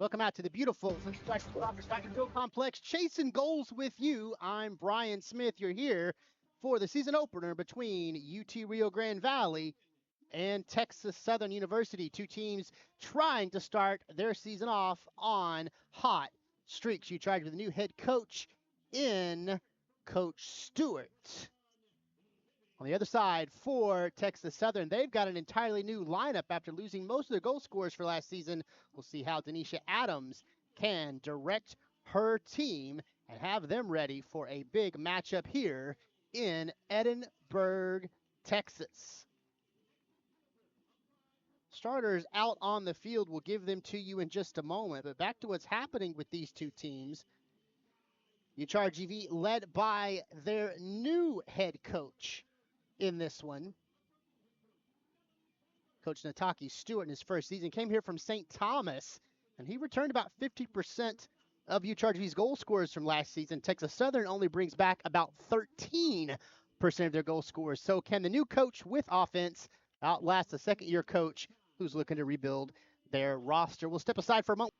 Welcome out to the beautiful Field Complex, chasing goals with you. I'm Brian Smith. You're here for the season opener between UT Rio Grande Valley and Texas Southern University. Two teams trying to start their season off on hot streaks. You charge with a new head coach in Coach Stewart. On the other side for Texas Southern, they've got an entirely new lineup after losing most of their goal scorers for last season. We'll see how Denisha Adams can direct her team and have them ready for a big matchup here in Edinburgh, Texas. Starters out on the field, we'll give them to you in just a moment. But back to what's happening with these two teams. UCharge led by their new head coach in this one. Coach Nataki Stewart in his first season came here from St. Thomas, and he returned about 50% of UCharge's goal scorers from last season. Texas Southern only brings back about 13% of their goal scorers. So can the new coach with offense outlast the second-year coach who's looking to rebuild their roster? We'll step aside for a moment.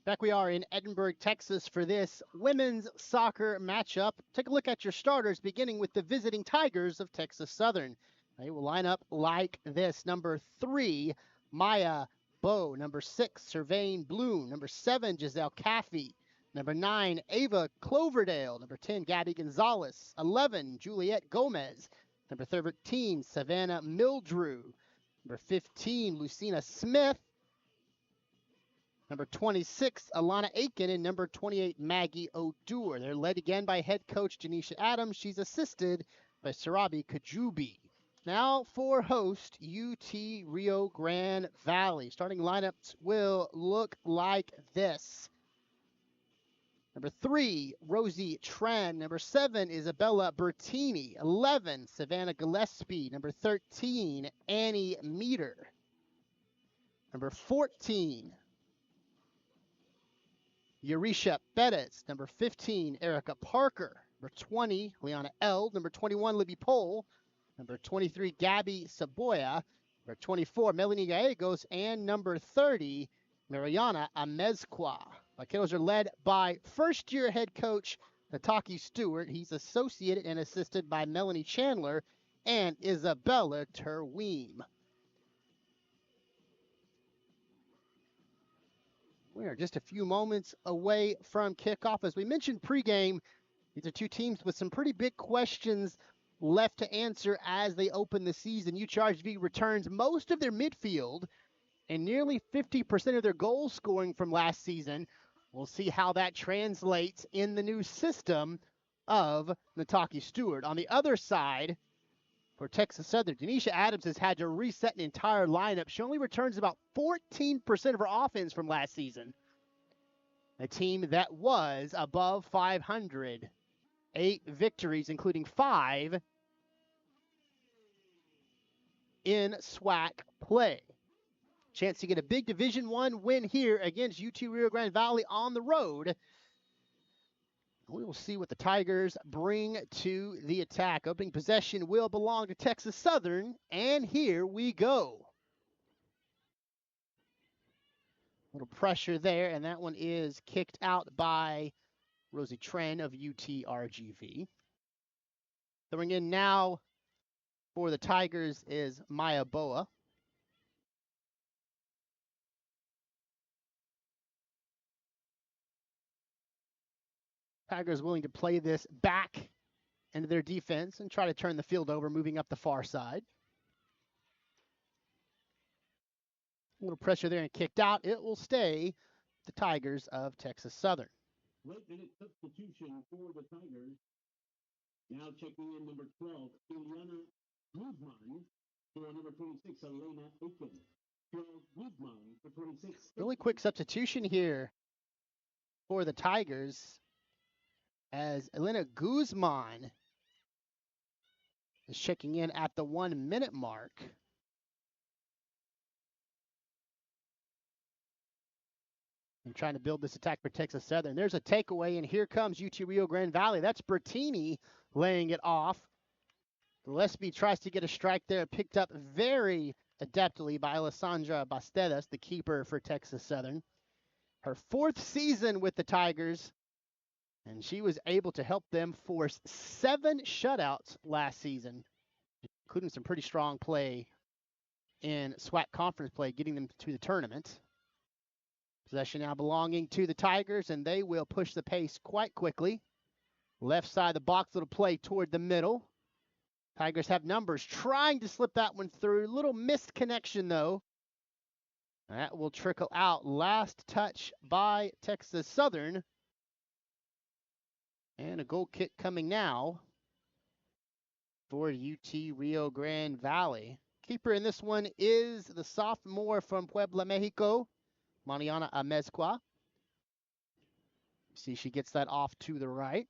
Back we are in Edinburgh, Texas for this women's soccer matchup. Take a look at your starters, beginning with the visiting Tigers of Texas Southern. They will line up like this. Number 3, Maya Bowe. Number 6, Servain Bloom. Number 7, Giselle Caffey. Number 9, Ava Cloverdale. Number 10, Gabby Gonzalez. 11, Juliette Gomez. Number 13, Savannah Mildrew. Number 15, Lucina Smith. Number 26, Alana Aiken, and number 28, Maggie O'Dour. They're led again by head coach Denisha Adams. She's assisted by Sarabi Kajubi. Now for host UT Rio Grande Valley. Starting lineups will look like this. Number 3, Rosie Tran. Number 7, Isabella Bertini. 11, Savannah Gillespie. Number 13, Annie Meter. Number 14, Eurisha Bettis. Number 15, Erica Parker. Number 20, Liana Eld. Number 21, Libby Pohl. Number 23, Gabby Saboya. Number 24, Melanie Gallegos. And number 30, Mariana Amezqua. The Kiddos are led by first-year head coach Nataki Stewart. He's associated and assisted by Melanie Chandler and Isabella Terweem. We are just a few moments away from kickoff. As we mentioned pregame, these are two teams with some pretty big questions left to answer as they open the season. UCharge returns most of their midfield and nearly 50% of their goal scoring from last season. We'll see how that translates in the new system of Nataki Stewart. On the other side, for Texas Southern, Denisha Adams has had to reset an entire lineup. She only returns about 14% of her offense from last season. A team that was above 500. 8 victories, including 5 in SWAC play. Chance to get a big Division I win here against UT Rio Grande Valley on the road. We will see what the Tigers bring to the attack. Opening possession will belong to Texas Southern, and here we go. A little pressure there, and that one is kicked out by Rosie Tren of UTRGV. Throwing in now for the Tigers is Maya Boa. Tigers willing to play this back into their defense and try to turn the field over, moving up the far side. A little pressure there and kicked out. It will stay the Tigers of Texas Southern. Late minute substitution for the Tigers. Now checking in number 12, Ileana Guzman, for number 26, Elena Aiken. 12 Guzman for 26. Really quick substitution here for the Tigers, as Elena Guzman is checking in at the 1-minute mark. And trying to build this attack for Texas Southern. There's a takeaway, and here comes UT Rio Grande Valley. That's Bertini laying it off. Gillespie tries to get a strike there, picked up very adeptly by Alessandra Bastedas, the keeper for Texas Southern. Her 4th season with the Tigers, and she was able to help them force 7 shutouts last season, including some pretty strong play in SWAC conference play, getting them to the tournament. Possession now belonging to the Tigers, and they will push the pace quite quickly. Left side of the box, little play toward the middle. Tigers have numbers, trying to slip that one through. Little missed connection, though. That will trickle out. Last touch by Texas Southern. And a goal kick coming now for UT Rio Grande Valley. Keeper in this one is the sophomore from Puebla, Mexico, Mariana Amezcua. See, she gets that off to the right.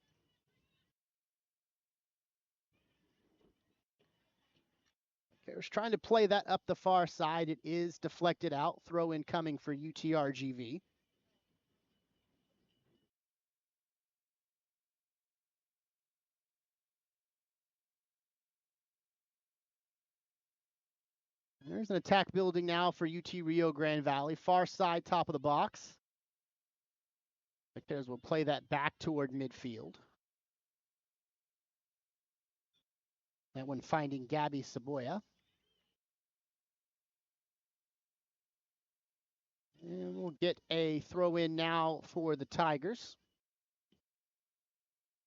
There's trying to play that up the far side. It is deflected out. Throw in coming for UTRGV. There's an attack building now for UT Rio Grande Valley. Far side, top of the box. Victors will play that back toward midfield. That one finding Gabby Saboya. And we'll get a throw in now for the Tigers.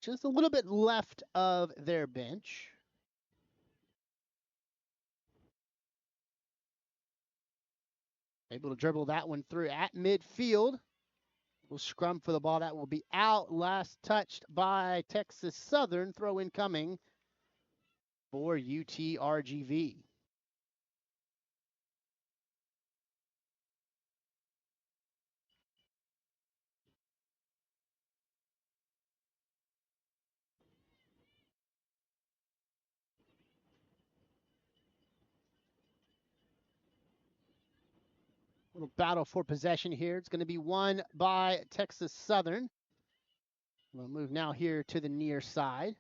Just a little bit left of their bench. Able to dribble that one through at midfield. We'll scrum for the ball. That will be out. Last touched by Texas Southern. Throw in coming for UTRGV. Little battle for possession here. It's going to be won by Texas Southern. We'll move now here to the near side.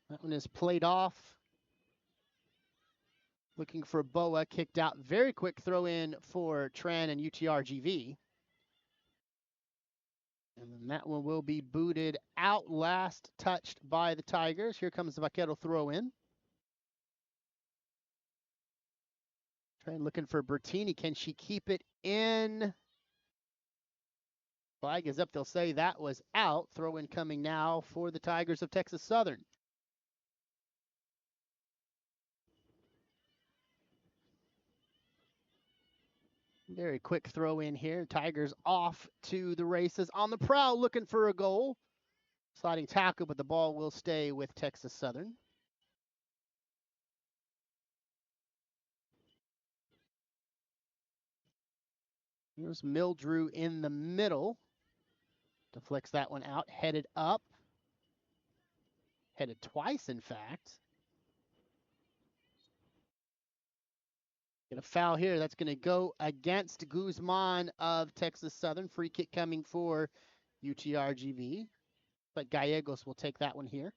That one is played off. Looking for Boa, kicked out. Very quick throw in for Tran and UTRGV. And then that one will be booted out. Last touched by the Tigers. Here comes the Vaquero throw in. Tran looking for Bertini. Can she keep it in? Flag is up. They'll say that was out. Throw in coming now for the Tigers of Texas Southern. Very quick throw in here. Tigers off to the races. On the prowl, looking for a goal. Sliding tackle, but the ball will stay with Texas Southern. Here's Mildrew in the middle. Deflects that one out. Headed up. Headed twice, in fact. Get a foul here. That's going to go against Guzman of Texas Southern. Free kick coming for UTRGV. But Gallegos will take that one here.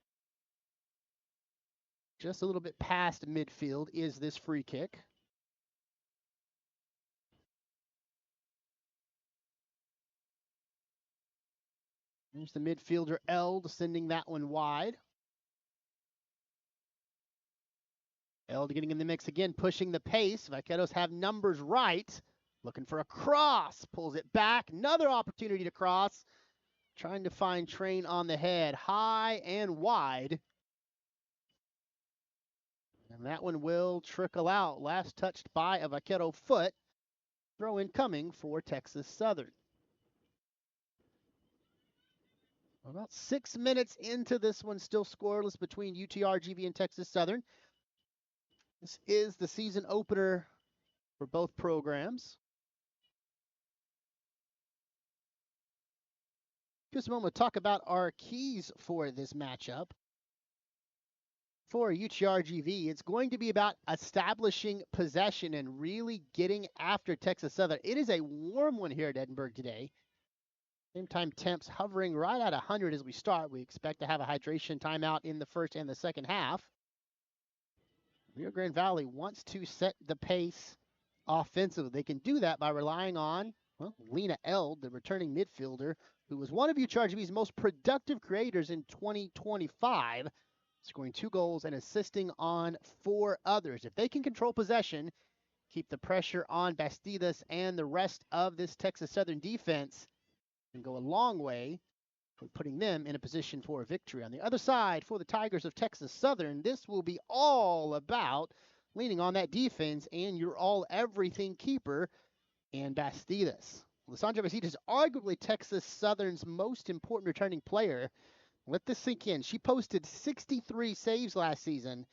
Just a little bit past midfield is this free kick. There's the midfielder Eld sending that one wide. Eld getting in the mix again, pushing the pace. Vaqueros have numbers right. Looking for a cross. Pulls it back. Another opportunity to cross. Trying to find Train on the head. High and wide. And that one will trickle out. Last touched by a Vaquero foot. Throw in coming for Texas Southern. About 6 minutes into this one, still scoreless between UTRGV and Texas Southern. This is the season opener for both programs. Just a moment to talk about our keys for this matchup. For UTRGV, it's going to be about establishing possession and really getting after Texas Southern. It is a warm one here at Edinburgh today. Same time, temps hovering right at 100 as we start. We expect to have a hydration timeout in the first and the second half. Rio Grande Valley wants to set the pace offensively. They can do that by relying on Well, Lena Eld, the returning midfielder, who was one of UCHRGV's most productive creators in 2025, scoring 2 goals and assisting on 4 others. If they can control possession, keep the pressure on Bastidas and the rest of this Texas Southern defense, and go a long way for putting them in a position for a victory. On the other side, for the Tigers of Texas Southern, this will be all about leaning on that defense and your all-everything keeper, and Bastidas. Lysandra Bastidas is arguably Texas Southern's most important returning player. Let this sink in. She posted 63 saves last season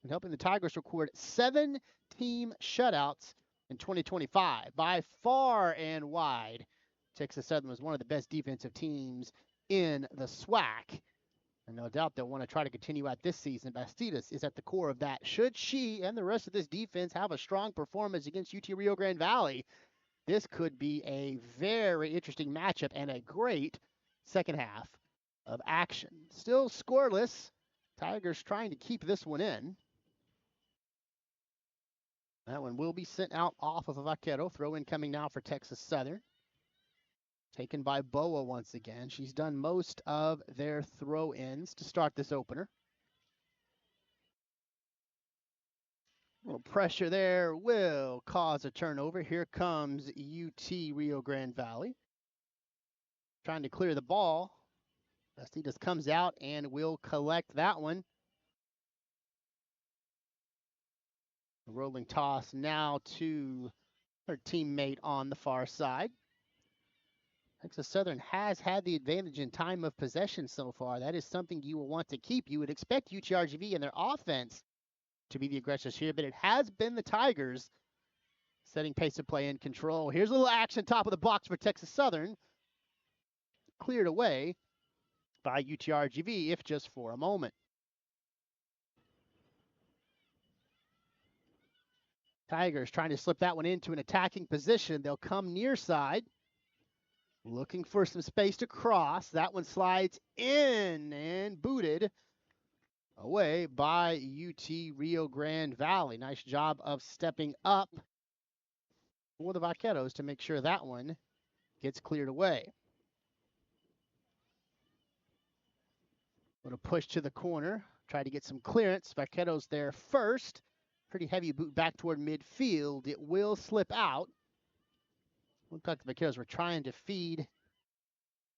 and helping the Tigers record 7 team shutouts in 2025. By far and wide, Texas Southern was one of the best defensive teams in the SWAC. And no doubt they'll want to try to continue out this season. Bastidas is at the core of that. Should she and the rest of this defense have a strong performance against UT Rio Grande Valley, this could be a very interesting matchup and a great second half of action. Still scoreless. Tigers trying to keep this one in. That one will be sent out off of a Vaquero. Throw in coming now for Texas Southern. Taken by Boa once again. She's done most of their throw-ins to start this opener. A little pressure there will cause a turnover. Here comes UT Rio Grande Valley. Trying to clear the ball. Bastidas comes out and will collect that one. A rolling toss now to her teammate on the far side. Texas Southern has had the advantage in time of possession so far. That is something you will want to keep. You would expect UTRGV and their offense to be the aggressors here, but it has been the Tigers setting pace of play and control. Here's a little action top of the box for Texas Southern. Cleared away by UTRGV, if just for a moment. Tigers trying to slip that one into an attacking position. They'll come near side. Looking for some space to cross. That one slides in and booted away by UT Rio Grande Valley. Nice job of stepping up for the Vaqueros to make sure that one gets cleared away. Little push to the corner. Try to get some clearance. Vaqueros there first. Pretty heavy boot back toward midfield. It will slip out. Looked like the Vaqueros were trying to feed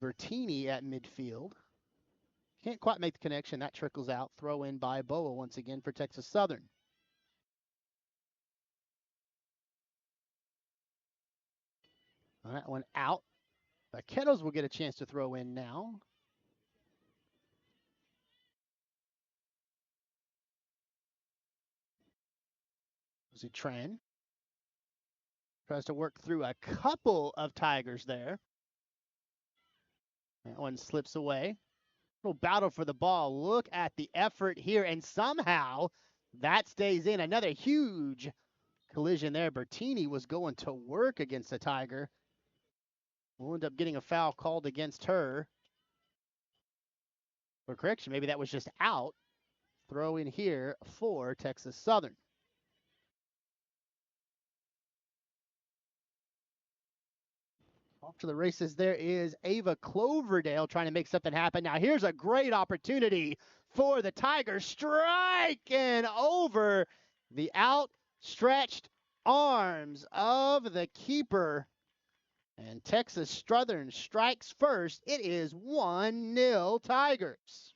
Bertini at midfield. Can't quite make the connection. That trickles out. Throw in by Boa once again for Texas Southern. That one out. Vaqueros will get a chance to throw in now. Tran tries to work through a couple of Tigers there. That one slips away. Little battle for the ball. Look at the effort here, and somehow that stays in. Another huge collision there. Bertini was going to work against the Tiger. We'll end up getting a foul called against her. For correction, maybe that was just out. Throw in here for Texas Southern. Off to the races, there is Ava Cloverdale trying to make something happen. Now here's a great opportunity for the Tigers, striking over the outstretched arms of the keeper. And Texas Southern strikes first. It is 1-0 Tigers.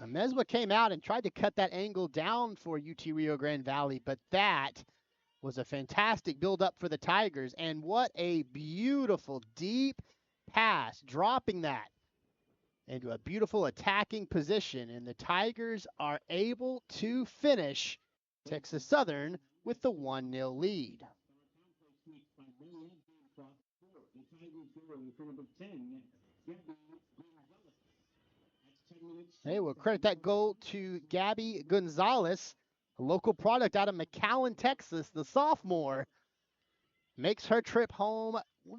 Meswa came out and tried to cut that angle down for UT Rio Grande Valley, but that was a fantastic build-up for the Tigers, and what a beautiful deep pass, dropping that into a beautiful attacking position, and the Tigers are able to finish Texas Southern with the 1-0 lead. Hey, we'll credit that goal to Gabby Gonzalez, a local product out of McAllen, Texas. The sophomore makes her trip home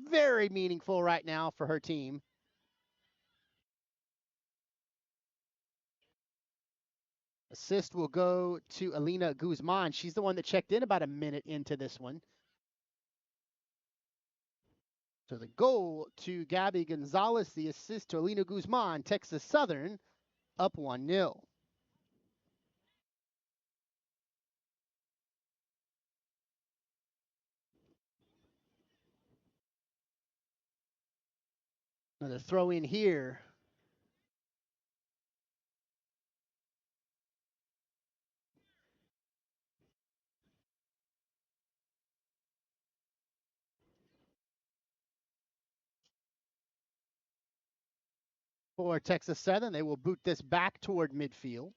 very meaningful right now for her team. Assist will go to Alina Guzman. She's the one that checked in about a minute into this one. So the goal to Gabby Gonzalez, the assist to Alina Guzman, Texas Southern up 1-0. Another throw in here. For Texas Southern, they will boot this back toward midfield.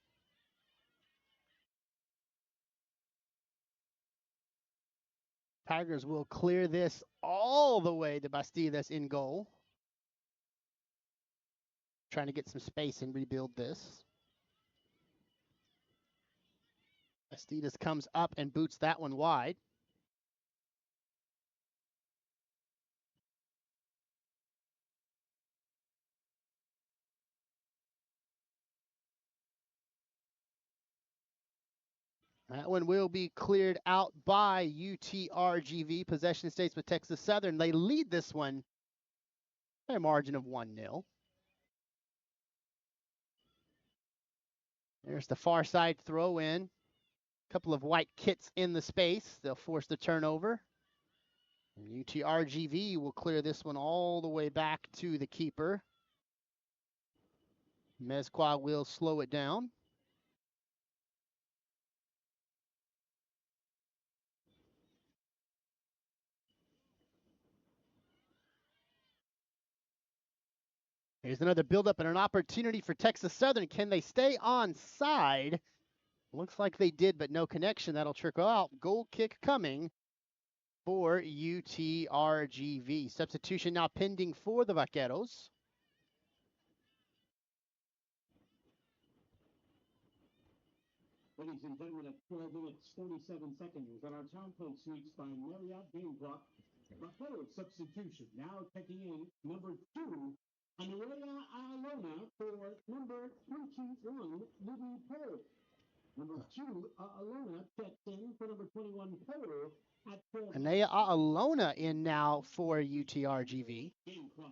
Tigers will clear this all the way to Bastidas in goal. Trying to get some space and rebuild this. Bastidas comes up and boots that one wide. That one will be cleared out by UTRGV. Possession stays with Texas Southern. They lead this one by a margin of 1-0. There's the far side throw in. A couple of white kits in the space. They'll force the turnover. And UTRGV will clear this one all the way back to the keeper. Mezqua will slow it down. Here's another buildup and an opportunity for Texas Southern. Can they stay on side? Looks like they did, but no connection. That'll trickle out. Goal kick coming for UTRGV. Substitution now pending for the Vaqueros. Ladies and gentlemen, at 12 minutes, 47 seconds on our town code sweeps by Marriott Game Clock. Vaquero substitution. Now checking in number 2, Anuela Alona for number 21, Libby Poe. Number 2, Alona checks in for number 21, Poe at 12. Anea Alona in now for UTRGV. Game clock.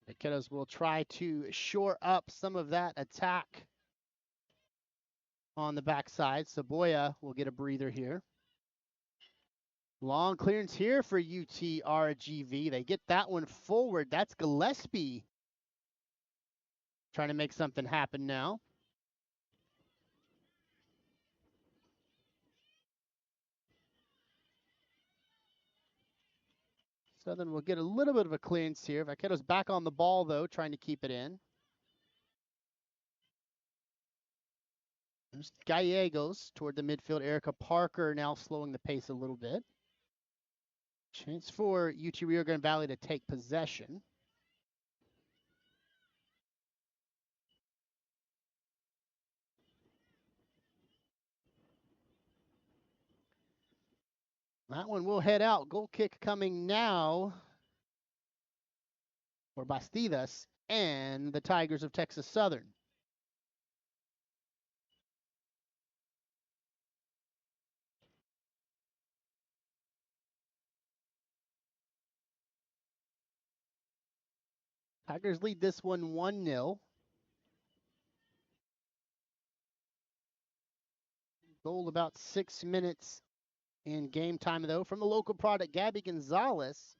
The Kiddos will try to shore up some of that attack on the backside. Saboya will get a breather here. Long clearance here for UTRGV. They get that one forward. That's Gillespie trying to make something happen now. Southern will get a little bit of a clearance here. Vaqueros back on the ball, though, trying to keep it in. There's Gallegos toward the midfield. Erica Parker now slowing the pace a little bit. Chance for UT Rio Grande Valley to take possession. That one will head out. Goal kick coming now for Bastidas and the Tigers of Texas Southern. Tigers lead this one 1-0. Goal about 6 minutes in game time, though, from the local product, Gabby Gonzalez,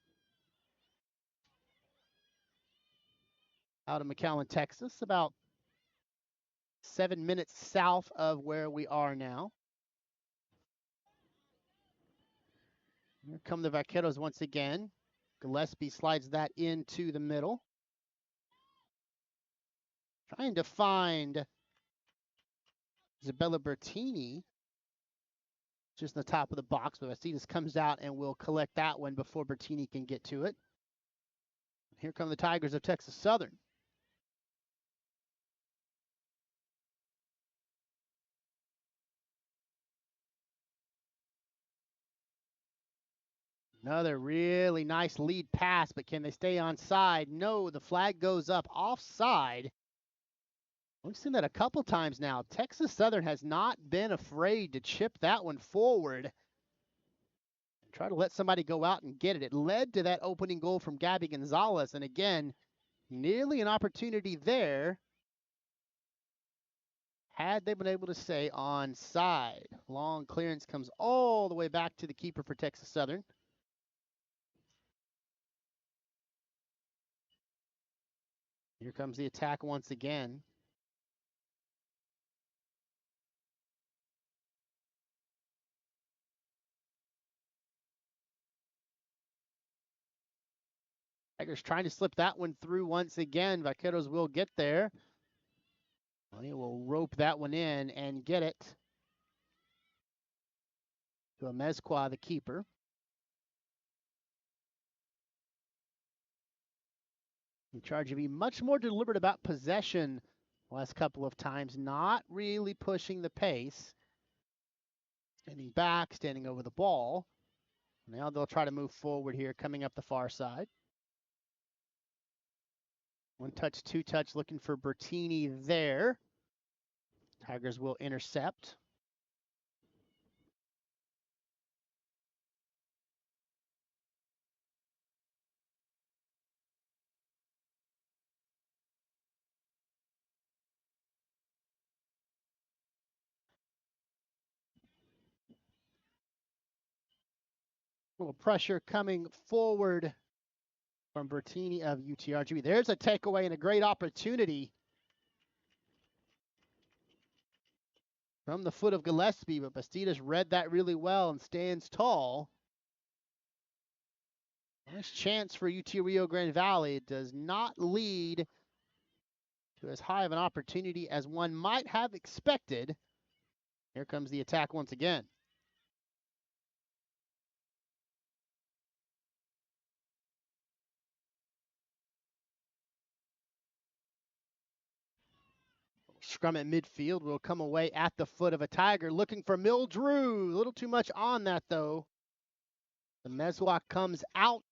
out of McAllen, Texas, about 7 minutes south of where we are now. Here come the Vaqueros once again. Gillespie slides that into the middle. Trying to find Isabella Bertini just in the top of the box, but Bastidas comes out and will collect that one before Bertini can get to it. Here come the Tigers of Texas Southern. Another really nice lead pass, but can they stay on side? No, the flag goes up offside. We've seen that a couple times now. Texas Southern has not been afraid to chip that one forward and try to let somebody go out and get it. It led to that opening goal from Gabby Gonzalez, and again, nearly an opportunity there had they been able to stay on side. Long clearance comes all the way back to the keeper for Texas Southern. Here comes the attack once again. Tigers trying to slip that one through once again. Vaqueros will get there. He will rope that one in and get it to Amezcua, the keeper. In charge to be much more deliberate about possession the last couple of times, not really pushing the pace. Standing back, standing over the ball. Now they'll try to move forward here, coming up the far side. One touch, two touch, looking for Bertini there. Tigers will intercept. A little pressure coming forward from Bertini of UTRGB. There's a takeaway and a great opportunity from the foot of Gillespie, but Bastidas read that really well and stands tall. Nice chance for UT Rio Grande Valley. It does not lead to as high of an opportunity as one might have expected. Here comes the attack once again. Scrum at midfield will come away at the foot of a Tiger, looking for Mildrew. A little too much on that, though. The Meswak comes out.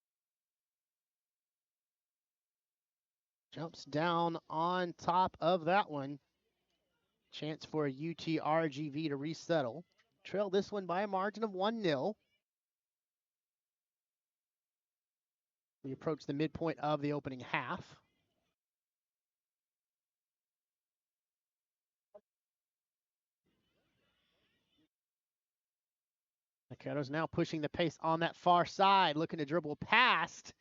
Jumps down on top of that one. Chance for a UTRGV to resettle. Trail this one by a margin of 1-0. We approach the midpoint of the opening half. Vaqueros now pushing the pace on that far side, looking to dribble past.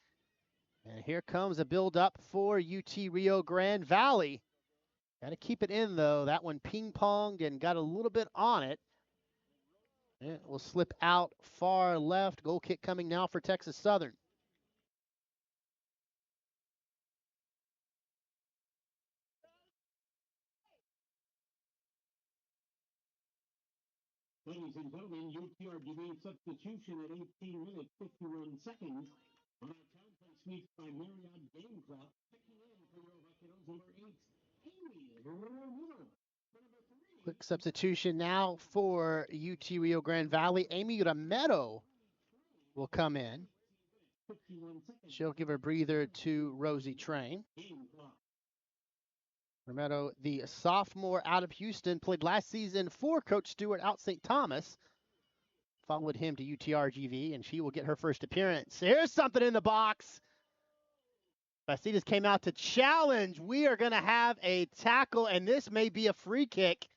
And here comes a build-up for UT Rio Grande Valley. Got to keep it in, though. That one ping-ponged and got a little bit on it. It will slip out far left. Goal kick coming now for Texas Southern. Ladies and gentlemen, UTRGV substitution at 18 minutes, 51 seconds. On our town place meets by Marriott Game Club. Checking in for your Vaqueros, number 8, Amy Romero. Quick substitution now for UT Rio Grande Valley. Amy Romero will come in. She'll give a breather to Rosie Train. Romero, the sophomore out of Houston, played last season for Coach Stewart out St. Thomas. Followed him to UTRGV, and she will get her first appearance. Here's something in the box. Bastidas came out to challenge. We are going to have a tackle, and this may be a free kick.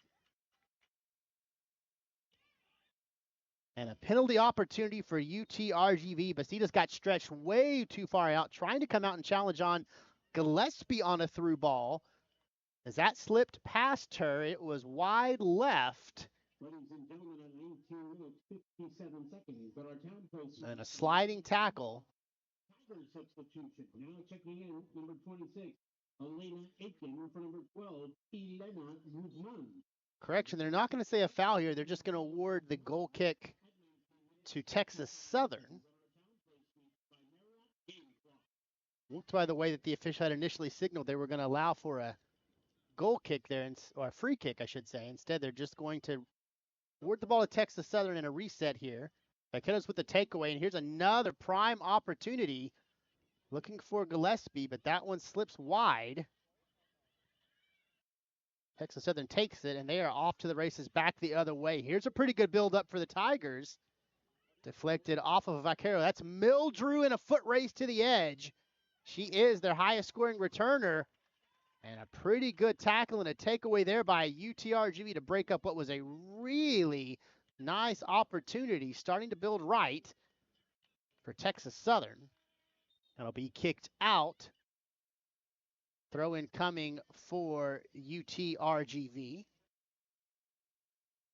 And a penalty opportunity for UTRGV. Bastidas got stretched way too far out, trying to come out and challenge on Gillespie on a through ball. As that slipped past her, it was wide left. Ladies and gentlemen, at 19 minutes, 57 seconds, but our town place. And a sliding tackle. Tiger substitution. Now checking in, number 26, Elena Aiken for number 12, Elena Guzman. Correction, they're not going to say a foul here. They're just going to award the goal kick to Texas Southern. Looked by the way that the official had initially signaled they were going to allow for a goal kick there, or a free kick, I should say. Instead, they're just going to award the ball to Texas Southern in a reset here. Vaqueros with the takeaway, and here's another prime opportunity. Looking for Gillespie, but that one slips wide. Texas Southern takes it, and they are off to the races back the other way. Here's a pretty good build-up for the Tigers. Deflected off of a Vaquero. That's Mildrew in a foot race to the edge. She is their highest scoring returner. And a pretty good tackle and a takeaway there by UTRGV to break up what was a really nice opportunity, starting to build right for Texas Southern. That'll be kicked out. Throw in coming for UTRGV.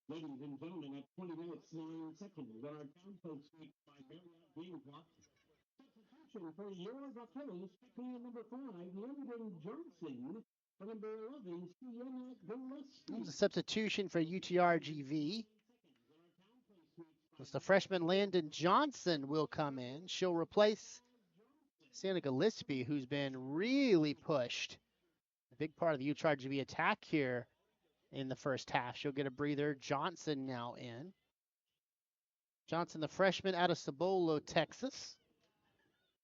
Ladies and gentlemen, at 20 minutes, 9 seconds, our downpost streak by Marriott Game Clock. Substitution for your Vaqueros, checking in number 5, London Johnson. For number 11, Sienna Gillespie. That was a substitution for UTRGV. It's the freshman Landon Johnson will come in. She'll replace Sienna Gillespie, who's been really pushed. A big part of the UTRGV attack here in the first half. She'll get a breather. Johnson now in. Johnson, the freshman out of Cibolo, Texas.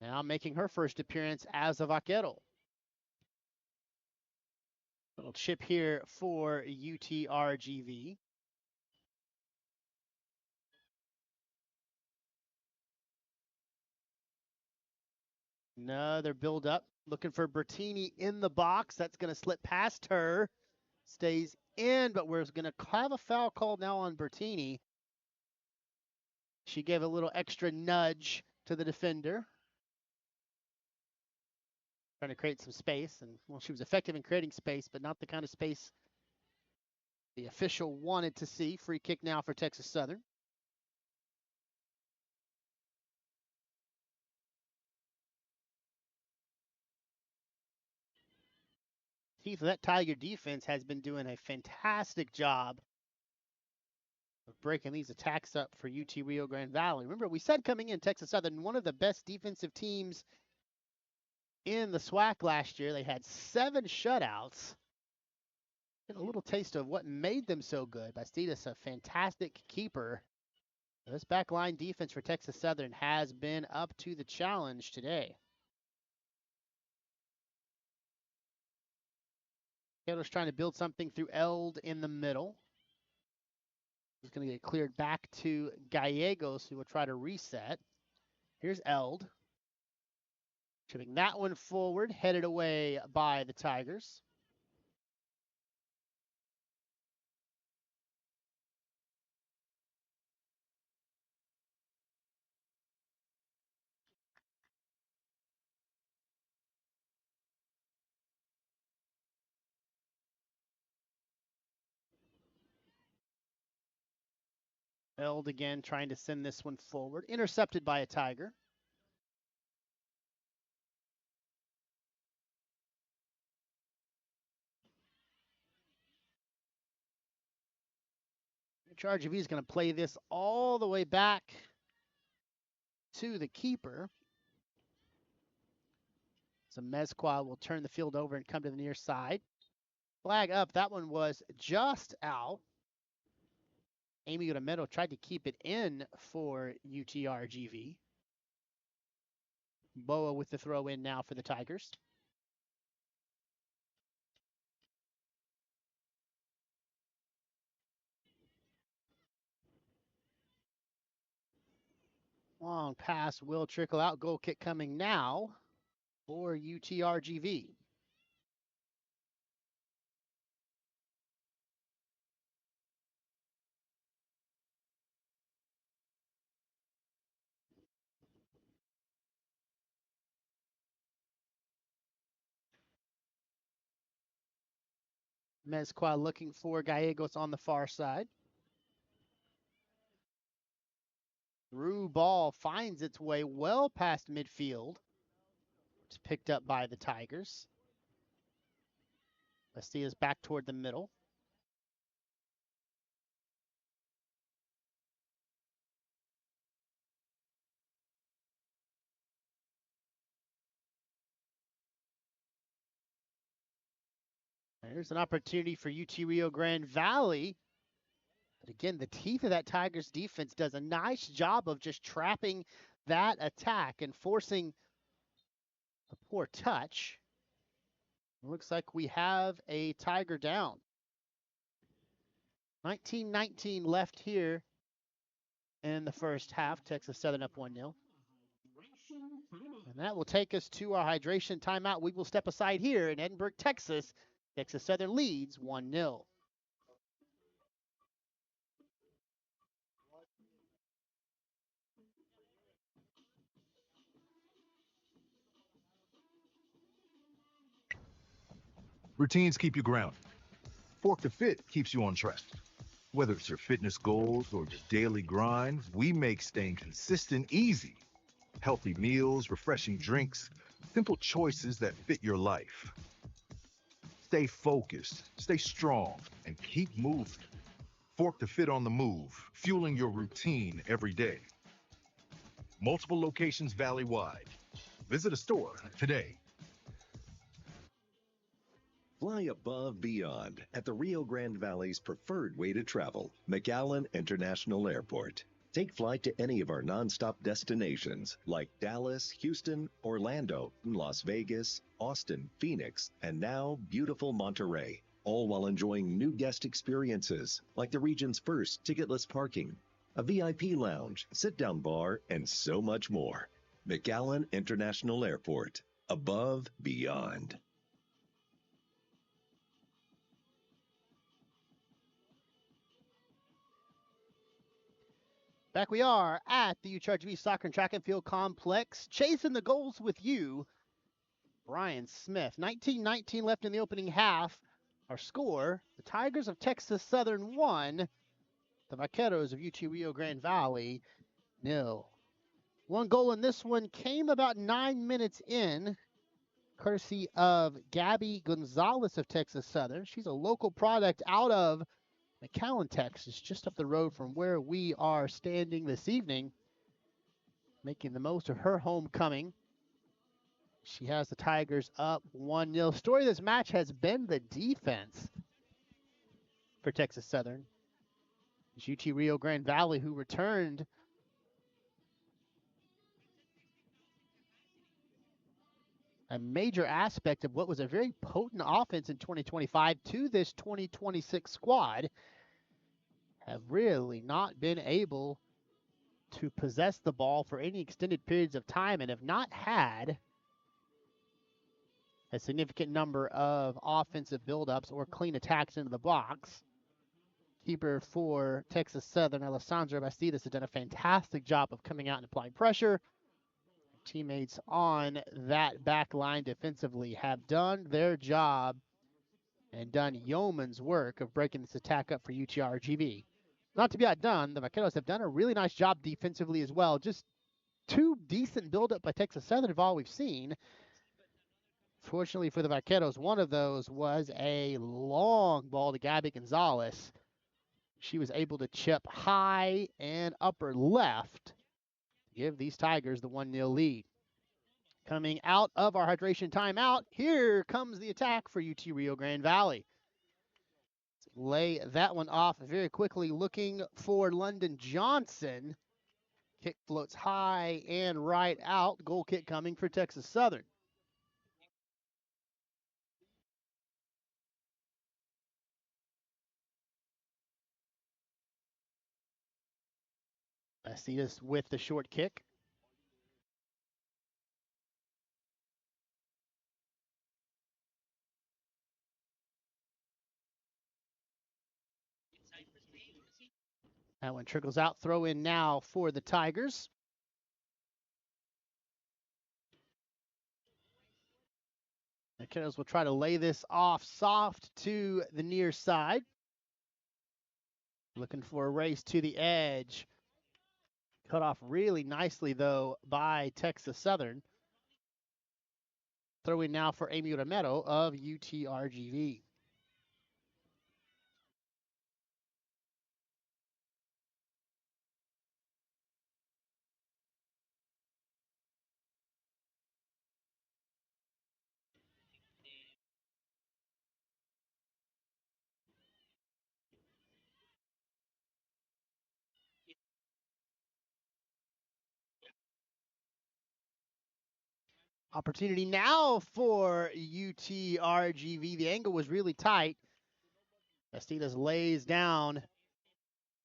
Now making her first appearance as a Vaquero. Little chip here for UTRGV. Another build up. Looking for Bertini in the box. That's going to slip past her. Stays in, but we're going to have a foul called now on Bertini. She gave a little extra nudge to the defender. Trying to create some space. And, well, she was effective in creating space, but not the kind of space the official wanted to see. Free kick now for Texas Southern. Keith, that Tiger defense has been doing a fantastic job of breaking these attacks up for UT Rio Grande Valley. Remember, we said coming in, Texas Southern, one of the best defensive teams in the SWAC last year. They had 7 shutouts. Get a little taste of what made them so good. Bastidas, a fantastic keeper. This backline defense for Texas Southern has been up to the challenge today. Taylor's trying to build something through Eld in the middle. He's going to get cleared back to Gallegos, who will try to reset. Here's Eld. Chipping that one forward, headed away by the Tigers. Eld again trying to send this one forward. Intercepted by a Tiger. HRGV is going to play this all the way back to the keeper. So Mezqua will turn the field over and come to the near side. Flag up. That one was just out. Amy Uramero tried to keep it in for UTRGV. Boa with the throw in now for the Tigers. Long pass will trickle out. Goal kick coming now for UTRGV. Mezqua looking for Gallegos on the far side. Through ball finds its way well past midfield. It's picked up by the Tigers. Bastia's back toward the middle. There's an opportunity for UT Rio Grande Valley But again, the teeth of that Tigers defense does a nice job of just trapping that attack and forcing a poor touch. It looks like we have a Tiger down. 19-19 left here in the first half. Texas Southern up 1-0. And that will take us to our hydration timeout. We will step aside here in Edinburgh, Texas. Texas Southern leads 1-0. Routines keep you grounded. Fork to Fit keeps you on track. Whether it's your fitness goals or your daily grind, we make staying consistent easy. Healthy meals, refreshing drinks, simple choices that fit your life. Stay focused, stay strong, and keep moving. Fork to Fit on the move, fueling your routine every day. Multiple locations valley-wide. Visit a store today. Fly above beyond at the Rio Grande Valley's preferred way to travel, McAllen International Airport. Take flight to any of our nonstop destinations like Dallas, Houston, Orlando, Las Vegas, Austin, Phoenix, and now beautiful Monterey, all while enjoying new guest experiences like the region's first ticketless parking, a VIP lounge, sit-down bar, and so much more. McAllen International Airport. Above, beyond. Back we are at the UCHRGV Soccer and Track and Field Complex, chasing the goals with you, Brian Smith. 19-19 left in the opening half. Our score, the Tigers of Texas Southern 1, the Vaqueros of UT Rio Grande Valley 0. One goal in this one came about 9 minutes in, courtesy of Gabby Gonzalez of Texas Southern. She's a local product out of McAllen, Texas, just up the road from where we are standing this evening, making the most of her homecoming. She has the Tigers up 1-0. Story of this match has been the defense for Texas Southern. It's UT Rio Grande Valley who returned a major aspect of what was a very potent offense in 2025 to this 2026 squad. Have really not been able to possess the ball for any extended periods of time and have not had a significant number of offensive buildups or clean attacks into the box. Keeper for Texas Southern, Alessandra Bastidas, has done a fantastic job of coming out and applying pressure. Teammates on that back line defensively have done their job and done yeoman's work of breaking this attack up for UTRGV. Not to be outdone, the Vaqueros have done a really nice job defensively as well. Just two decent build-up by Texas Southern of all we've seen. Fortunately for the Vaqueros, one of those was a long ball to Gabby Gonzalez. She was able to chip high and upper left to give these Tigers the 1-0 lead. Coming out of our hydration timeout, here comes the attack for UT Rio Grande Valley. Lay that one off very quickly, looking for London Johnson. Kick floats high and right out. Goal kick coming for Texas Southern. Bastidas with the short kick. That one trickles out. Throw in now for the Tigers. The Kiddos will try to lay this off soft to the near side. Looking for a race to the edge. Cut off really nicely, though, by Texas Southern. Throwing now for Amy Romero of UTRGV. Opportunity now for UTRGV. The angle was really tight. Bastidas lays down.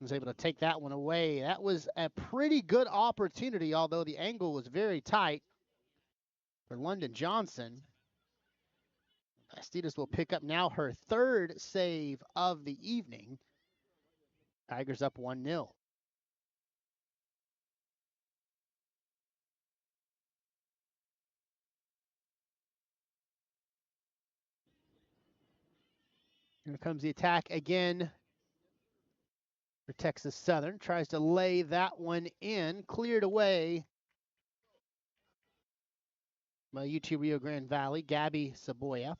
Was able to take that one away. That was a pretty good opportunity, although the angle was very tight for London Johnson. Bastidas will pick up now her third save of the evening. Tigers up 1-0. Here comes the attack again for Texas Southern. Tries to lay that one in. Cleared away by UT Rio Grande Valley. Gabby Saboya.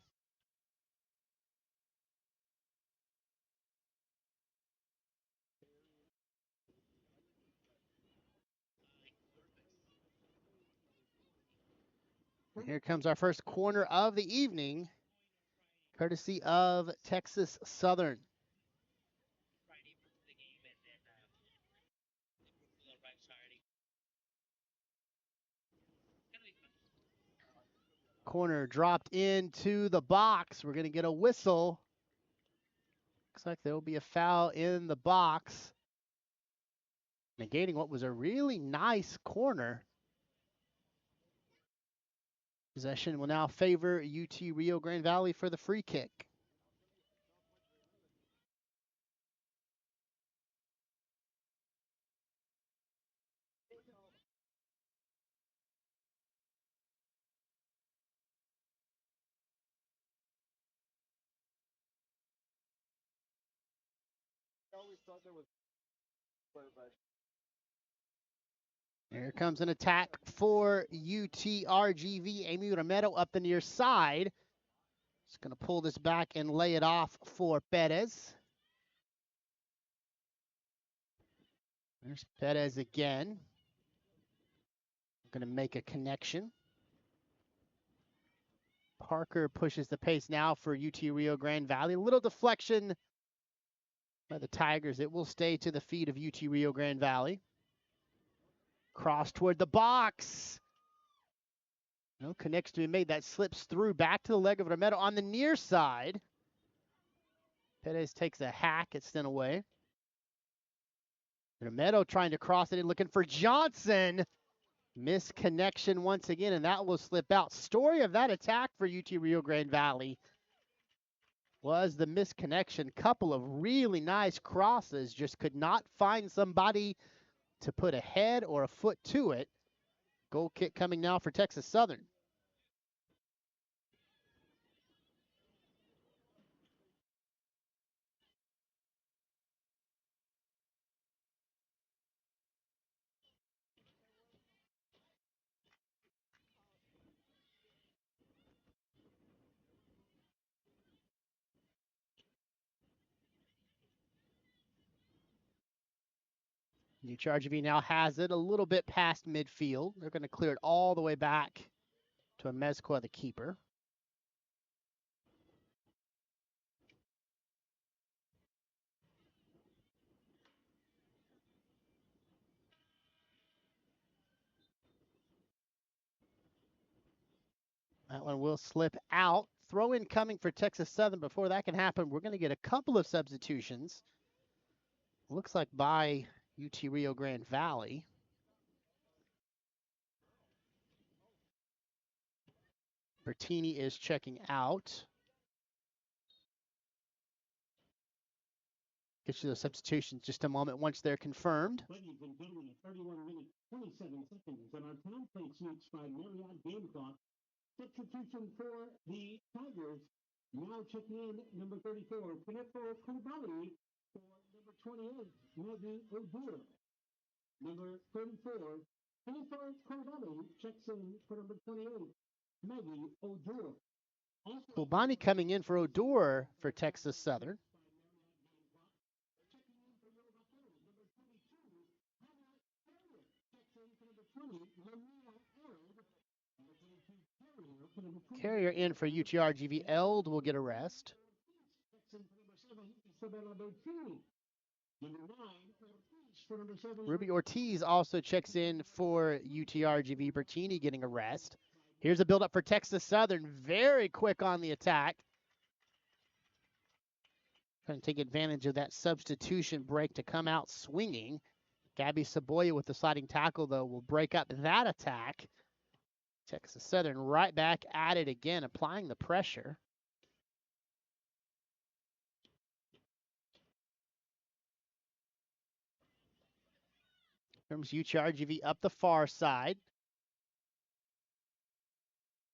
And here comes our first corner of the evening, courtesy of Texas Southern. Corner dropped into the box. We're going to get a whistle. Looks like there will be a foul in the box, negating what was a really nice corner. Possession will now favor UT Rio Grande Valley for the free kick. Here comes an attack for UTRGV. Amy Romero up the near side. It's going to pull this back and lay it off for Perez. There's Perez again. Going to make a connection. Parker pushes the pace now for UT Rio Grande Valley. A little deflection by the Tigers. It will stay to the feet of UT Rio Grande Valley. Cross toward the box. No connection to be made. That slips through back to the leg of Romero on the near side. Perez takes a hack. It's sent away. Romero trying to cross it in, looking for Johnson. Misconnection once again, and that will slip out. Story of that attack for UT Rio Grande Valley was the misconnection. Couple of really nice crosses, just could not find somebody to put a head or a foot to it. Goal kick coming now for Texas Southern. UTRGV now has it a little bit past midfield. They're going to clear it all the way back to Amezcua, the keeper. That one will slip out. Throw in coming for Texas Southern. Before that can happen, we're going to get a couple of substitutions. Looks like by UT Rio Grande Valley. Bertini is checking out. Get you those substitutions just a moment once they're confirmed. Ladies and gentlemen, 31 minutes, 27 seconds, and our time play switch by Marriott Game Clock. Substitution for the Tigers. Now checking in number 34, Pinefo Koulibaly, for number 28, Maggie O'Dour. Number 34, Pinefo Koulibaly checks in for number 28, Maggie O'Dour. Kulbani coming in for O'Dour for Texas Southern. Carrier in for UTRGV. Eld will get a rest. Ruby Ortiz also checks in for UTRGV. Bertini getting a rest. Here's a build-up for Texas Southern. Very quick on the attack. Trying to take advantage of that substitution break to come out swinging. Gabby Saboya with the sliding tackle, though, will break up that attack. Texas Southern right back at it again, applying the pressure. Comes UTRGV up the far side.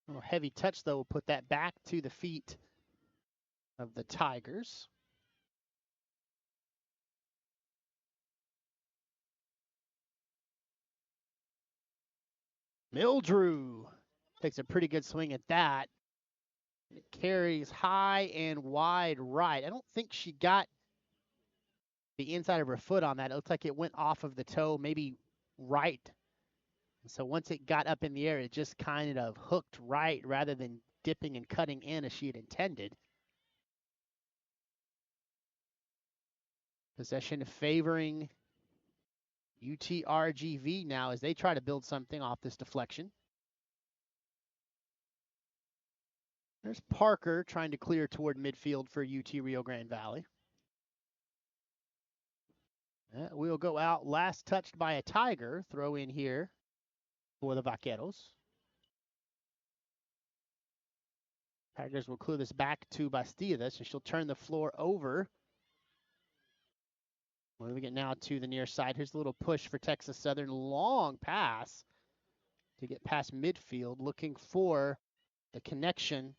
A little heavy touch, though, will put that back to the feet of the Tigers. Mildrew takes a pretty good swing at that. It carries high and wide right. I don't think she got the inside of her foot on that. It looks like it went off of the toe, maybe right. So once it got up in the air, it just kind of hooked right rather than dipping and cutting in as she had intended. Possession favoring UTRGV now as they try to build something off this deflection. There's Parker trying to clear toward midfield for UT Rio Grande Valley. That will go out, last touched by a Tiger. Throw in here for the Vaqueros. Tigers will clear this back to Bastidas, and she'll turn the floor over. Moving it now to the near side. Here's a little push for Texas Southern. Long pass to get past midfield, looking for the connection.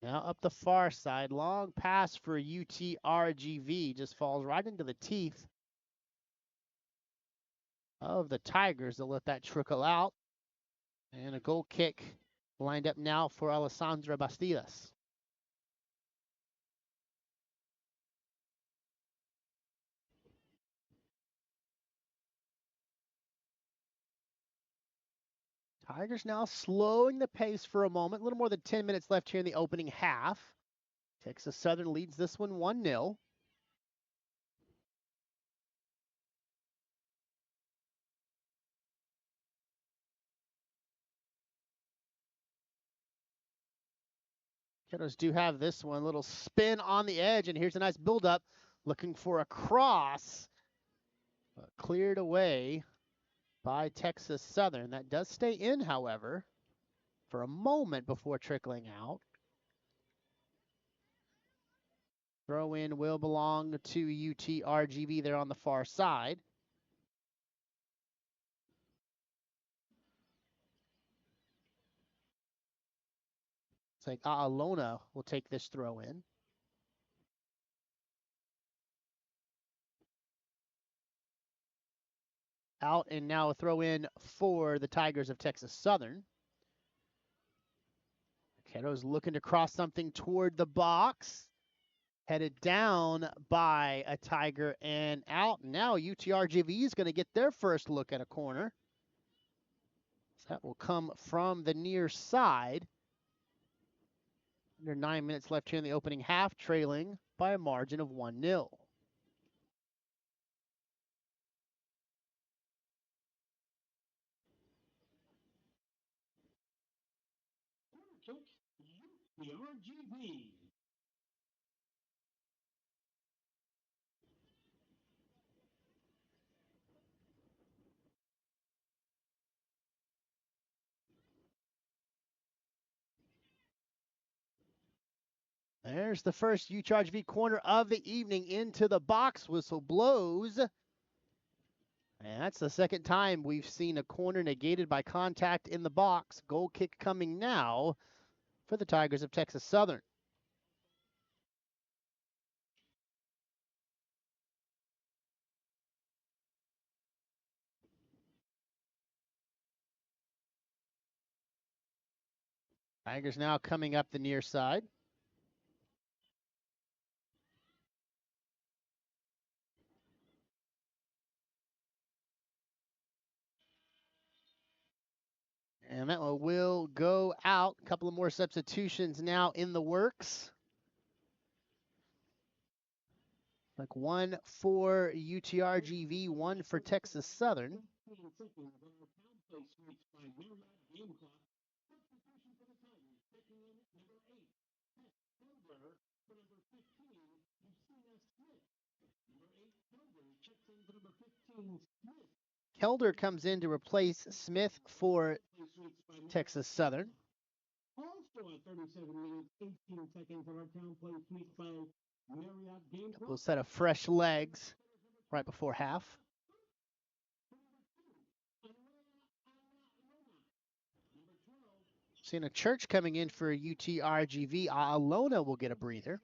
Now up the far side. Long pass for UTRGV. Just falls right into the teeth of the Tigers. They'll let that trickle out. And a goal kick lined up now for Alessandra Bastidas. Tigers now slowing the pace for a moment. A little more than 10 minutes left here in the opening half. Texas Southern leads this one 1-0. Kiddos do have this one. A little spin on the edge, and here's a nice build-up. Looking for a cross. Cleared away by Texas Southern. That does stay in, however, for a moment before trickling out. Throw in will belong to UTRGV there on the far side. It's like Alona will take this throw in. Out and now a throw in for the Tigers of Texas Southern. Kiddo's looking to cross something toward the box. Headed down by a Tiger and out. Now UTRGV is going to get their first look at a corner. So that will come from the near side. Under 9 minutes left here in the opening half, trailing by a margin of 1-0. UTRGV. There's the first UTRGV corner of the evening into the box. Whistle blows. And that's the second time we've seen a corner negated by contact in the box. Goal kick coming now for the Tigers of Texas Southern. Tigers now coming up the near side. And that one will go out. A couple of more substitutions now in the works. Like 1 for UTRGV, 1 for Texas Southern. Kelder comes in to replace Smith for Texas Southern. Also at 37 minutes, 18 seconds of our town play sweep by Marriott Gamecock. Couple set of fresh legs right before half. Seeing a Church coming in for UTRGV. Alona will get a breather.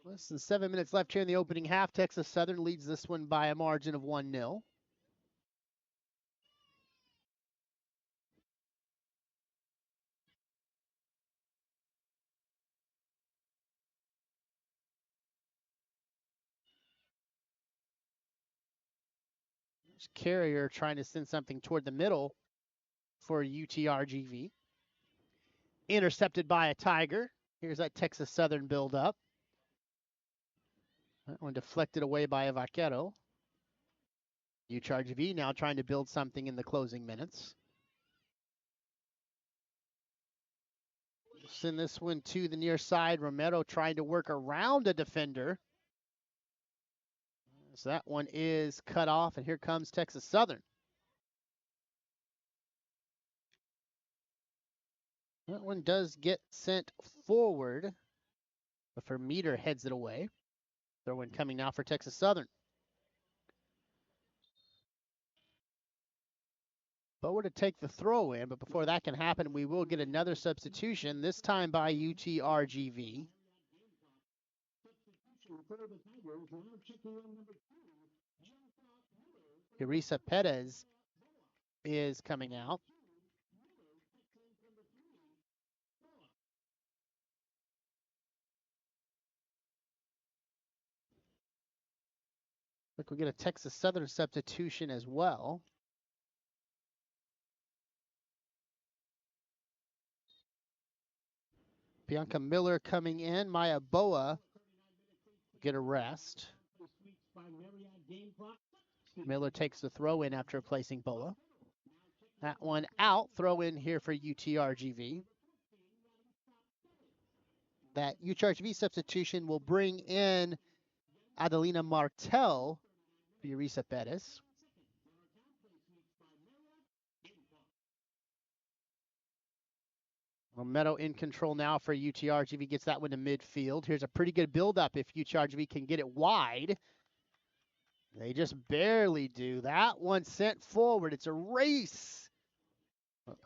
Less than 7 minutes left here in the opening half. Texas Southern leads this one by a margin of 1-0. Carrier trying to send something toward the middle for UTRGV. Intercepted by a Tiger. Here's that Texas Southern build-up. That one deflected away by a Vaquero. UTRGV now trying to build something in the closing minutes. Send this one to the near side. Romero trying to work around a defender. So that one is cut off, and here comes Texas Southern. That one does get sent forward, but Vermeter heads it away. Throw in coming now for Texas Southern. Boa to take the throw in, but before that can happen, we will get another substitution, this time by UTRGV. Teresa Perez is coming out. Look, we get a Texas Southern substitution as well. Bianca Miller coming in. Maya Boa get a rest. Miller takes the throw in after replacing Boa. That one out. Throw in here for UTRGV. That UTRGV substitution will bring in Adelina Martel for Eureka Pettis. Romero in control now for UTRGV. Gets that one to midfield. Here's a pretty good buildup if UTRGV can get it wide. They just barely do. That one sent forward. It's a race.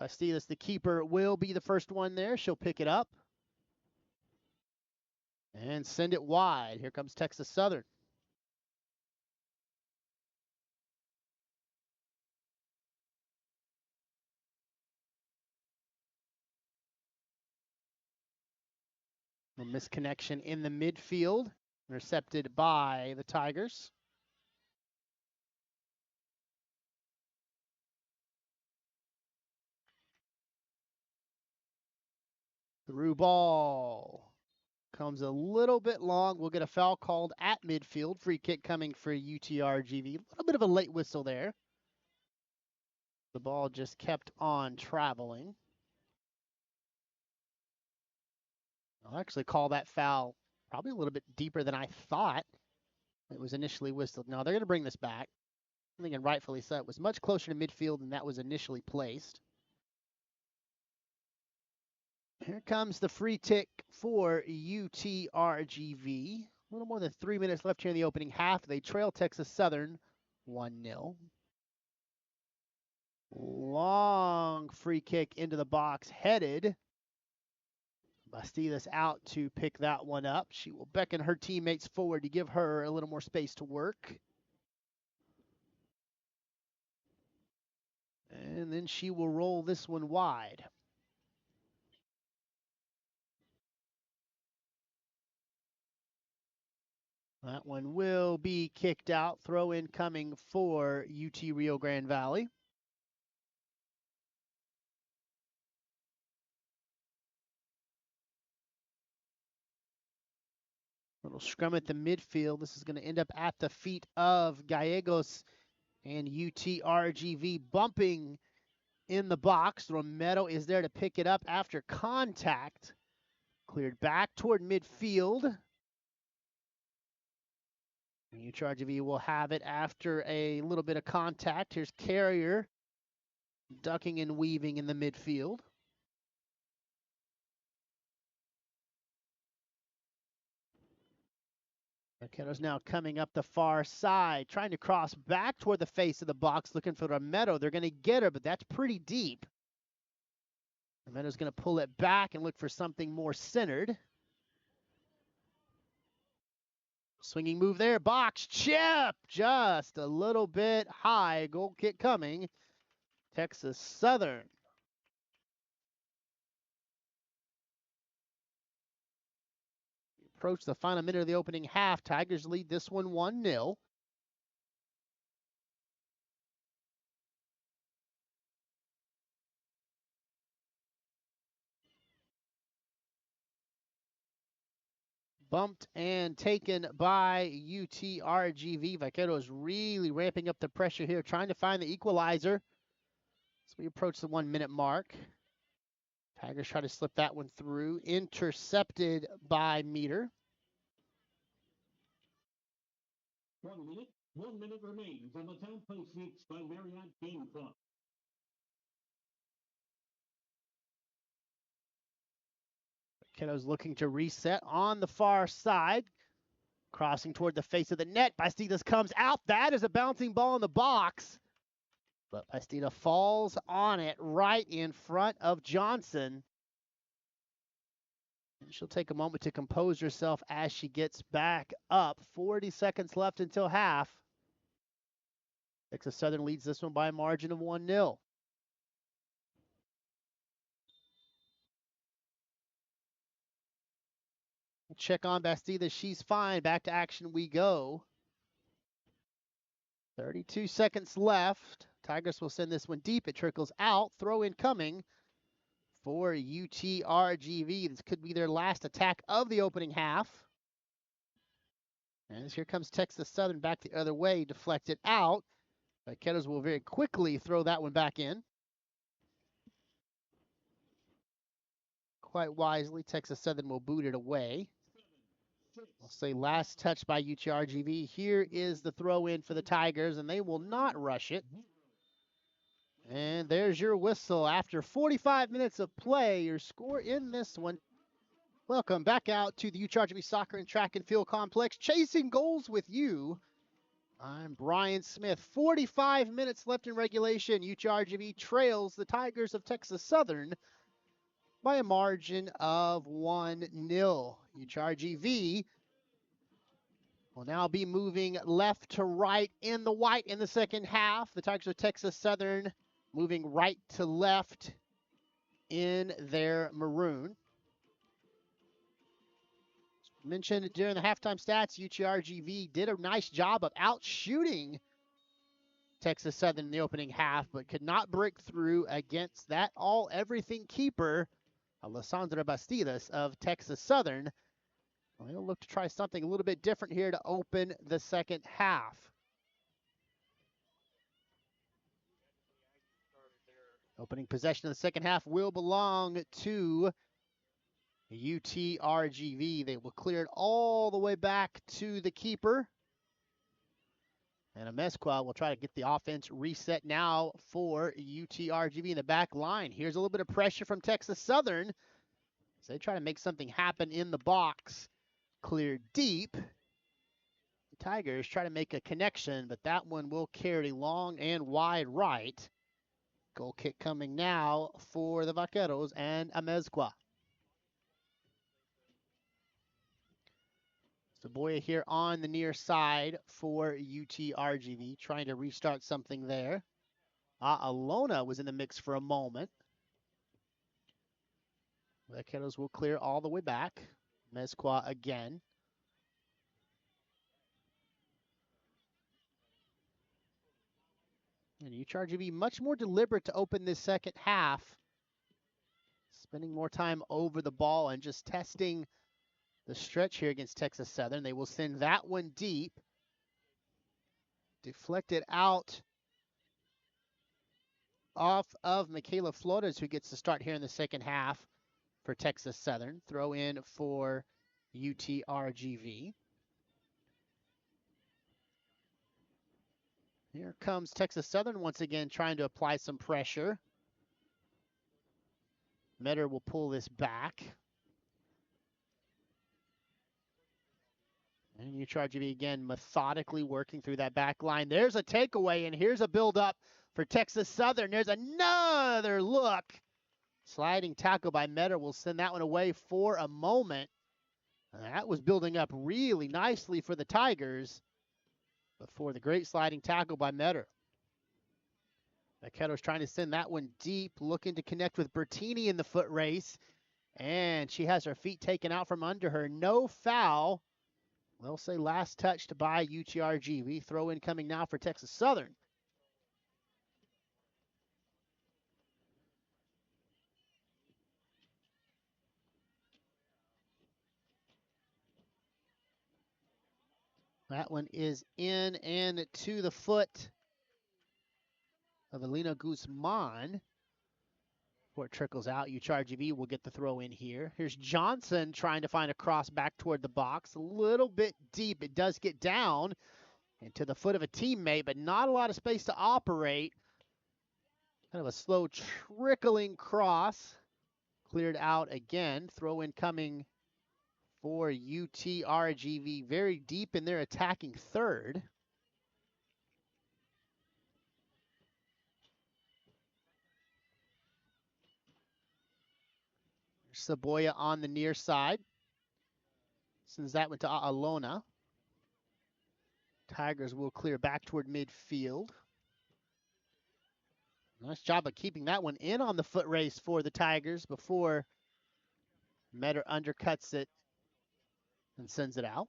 Pastillas, the keeper, will be the first one there. She'll pick it up and send it wide. Here comes Texas Southern. A misconnection in the midfield, intercepted by the Tigers. Through ball comes a little bit long. We'll get a foul called at midfield. Free kick coming for UTRGV. A little bit of a late whistle there. The ball just kept on traveling. I'll actually call that foul probably a little bit deeper than I thought it was initially whistled. No, they're going to bring this back. I think, and rightfully so. It was much closer to midfield than that was initially placed. Here comes the free kick for UTRGV. A little more than 3 minutes left here in the opening half. They trail Texas Southern 1-0. Long free kick into the box, headed. Bastidas out to pick that one up. She will beckon her teammates forward to give her a little more space to work. And then she will roll this one wide. That one will be kicked out. Throw in coming for UT Rio Grande Valley. Little scrum at the midfield. This is going to end up at the feet of Gallegos and UTRGV bumping in the box. Romero is there to pick it up after contact. Cleared back toward midfield. UTRGV will have it after a little bit of contact. Here's Carrier ducking and weaving in the midfield. Vaqueros now coming up the far side, trying to cross back toward the face of the box, looking for Romero. They're going to get her, but that's pretty deep. Romero's going to pull it back and look for something more centered. Swinging move there, box, chip, just a little bit high. Goal kick coming, Texas Southern. Approach the final minute of the opening half. Tigers lead this one 1-0. Bumped and taken by UTRGV. Vaqueros really ramping up the pressure here, trying to find the equalizer as we approach the 1 minute mark. Tigers try to slip that one through, intercepted by Meter. 1 minute remains on the Town Post Mix by Marriott Game Club. Vaqueros looking to reset on the far side. Crossing toward the face of the net. Bastidas comes out. That is a bouncing ball in the box. But Bastida falls on it right in front of Johnson. And she'll take a moment to compose herself as she gets back up. 40 seconds left until half. Texas Southern leads this one by a margin of 1-0. Check on Bastida. She's fine. Back to action we go. 32 seconds left. Tigers will send this one deep. It trickles out. Throw in coming for UTRGV. This could be their last attack of the opening half. And here comes Texas Southern back the other way. Deflected out. Vaqueros will very quickly throw that one back in. Quite wisely, Texas Southern will boot it away. I'll say last touch by UTRGV. Here is the throw in for the Tigers, and they will not rush it. And there's your whistle. After 45 minutes of play, your score in this one. Welcome back out to the UTRGV Soccer and Track and Field Complex. Chasing goals with you. I'm Brian Smith. 45 minutes left in regulation. UTRGV trails the Tigers of Texas Southern by a margin of 1-0. UTRGV will now be moving left to right in the white in the second half. The Tigers of Texas Southern moving right to left in their maroon. As mentioned during the halftime stats, UTRGV did a nice job of outshooting Texas Southern in the opening half, but could not break through against that all-everything keeper, Alessandra Bastidas of Texas Southern. Well, he'll look to try something a little bit different here to open the second half. Opening possession of the second half will belong to UTRGV. They will clear it all the way back to the keeper. And Amezcua will try to get the offense reset now for UTRGV in the back line. Here's a little bit of pressure from Texas Southern as they try to make something happen in the box. Cleared deep. The Tigers try to make a connection, but that one will carry long and wide right. Goal kick coming now for the Vaqueros and Amezcua. Saboya here on the near side for UTRGV, trying to restart something there. Alona was in the mix for a moment. Vaqueros will clear all the way back. Amezcua again. And UTRGV much more deliberate to open this second half. Spending more time over the ball and just testing the stretch here against Texas Southern. They will send that one deep. Deflected out off of Michaela Flores, who gets to start here in the second half for Texas Southern. Throw in for UTRGV. Here comes Texas Southern once again trying to apply some pressure. Metter will pull this back. And UTRGV again methodically working through that back line. There's a takeaway, and here's a build-up for Texas Southern. There's another look. Sliding tackle by Metter will send that one away for a moment. That was building up really nicely for the Tigers before the great sliding tackle by Metter. Vaqueros trying to send that one deep, looking to connect with Bertini in the foot race. And she has her feet taken out from under her. No foul. They'll say last touched by UTRGV. Throw in coming now for Texas Southern. That one is in and to the foot of Elena Guzman. Before it trickles out, UTRGV will get the throw in here. Here's Johnson trying to find a cross back toward the box. A little bit deep. It does get down and to the foot of a teammate, but not a lot of space to operate. Kind of a slow trickling cross. Cleared out again. Throw in coming for UTRGV. Very deep in their attacking third. Saboya on the near side. Sends that one to Alona. Tigers will clear back toward midfield. Nice job of keeping that one in on the foot race for the Tigers before Metter undercuts it and sends it out.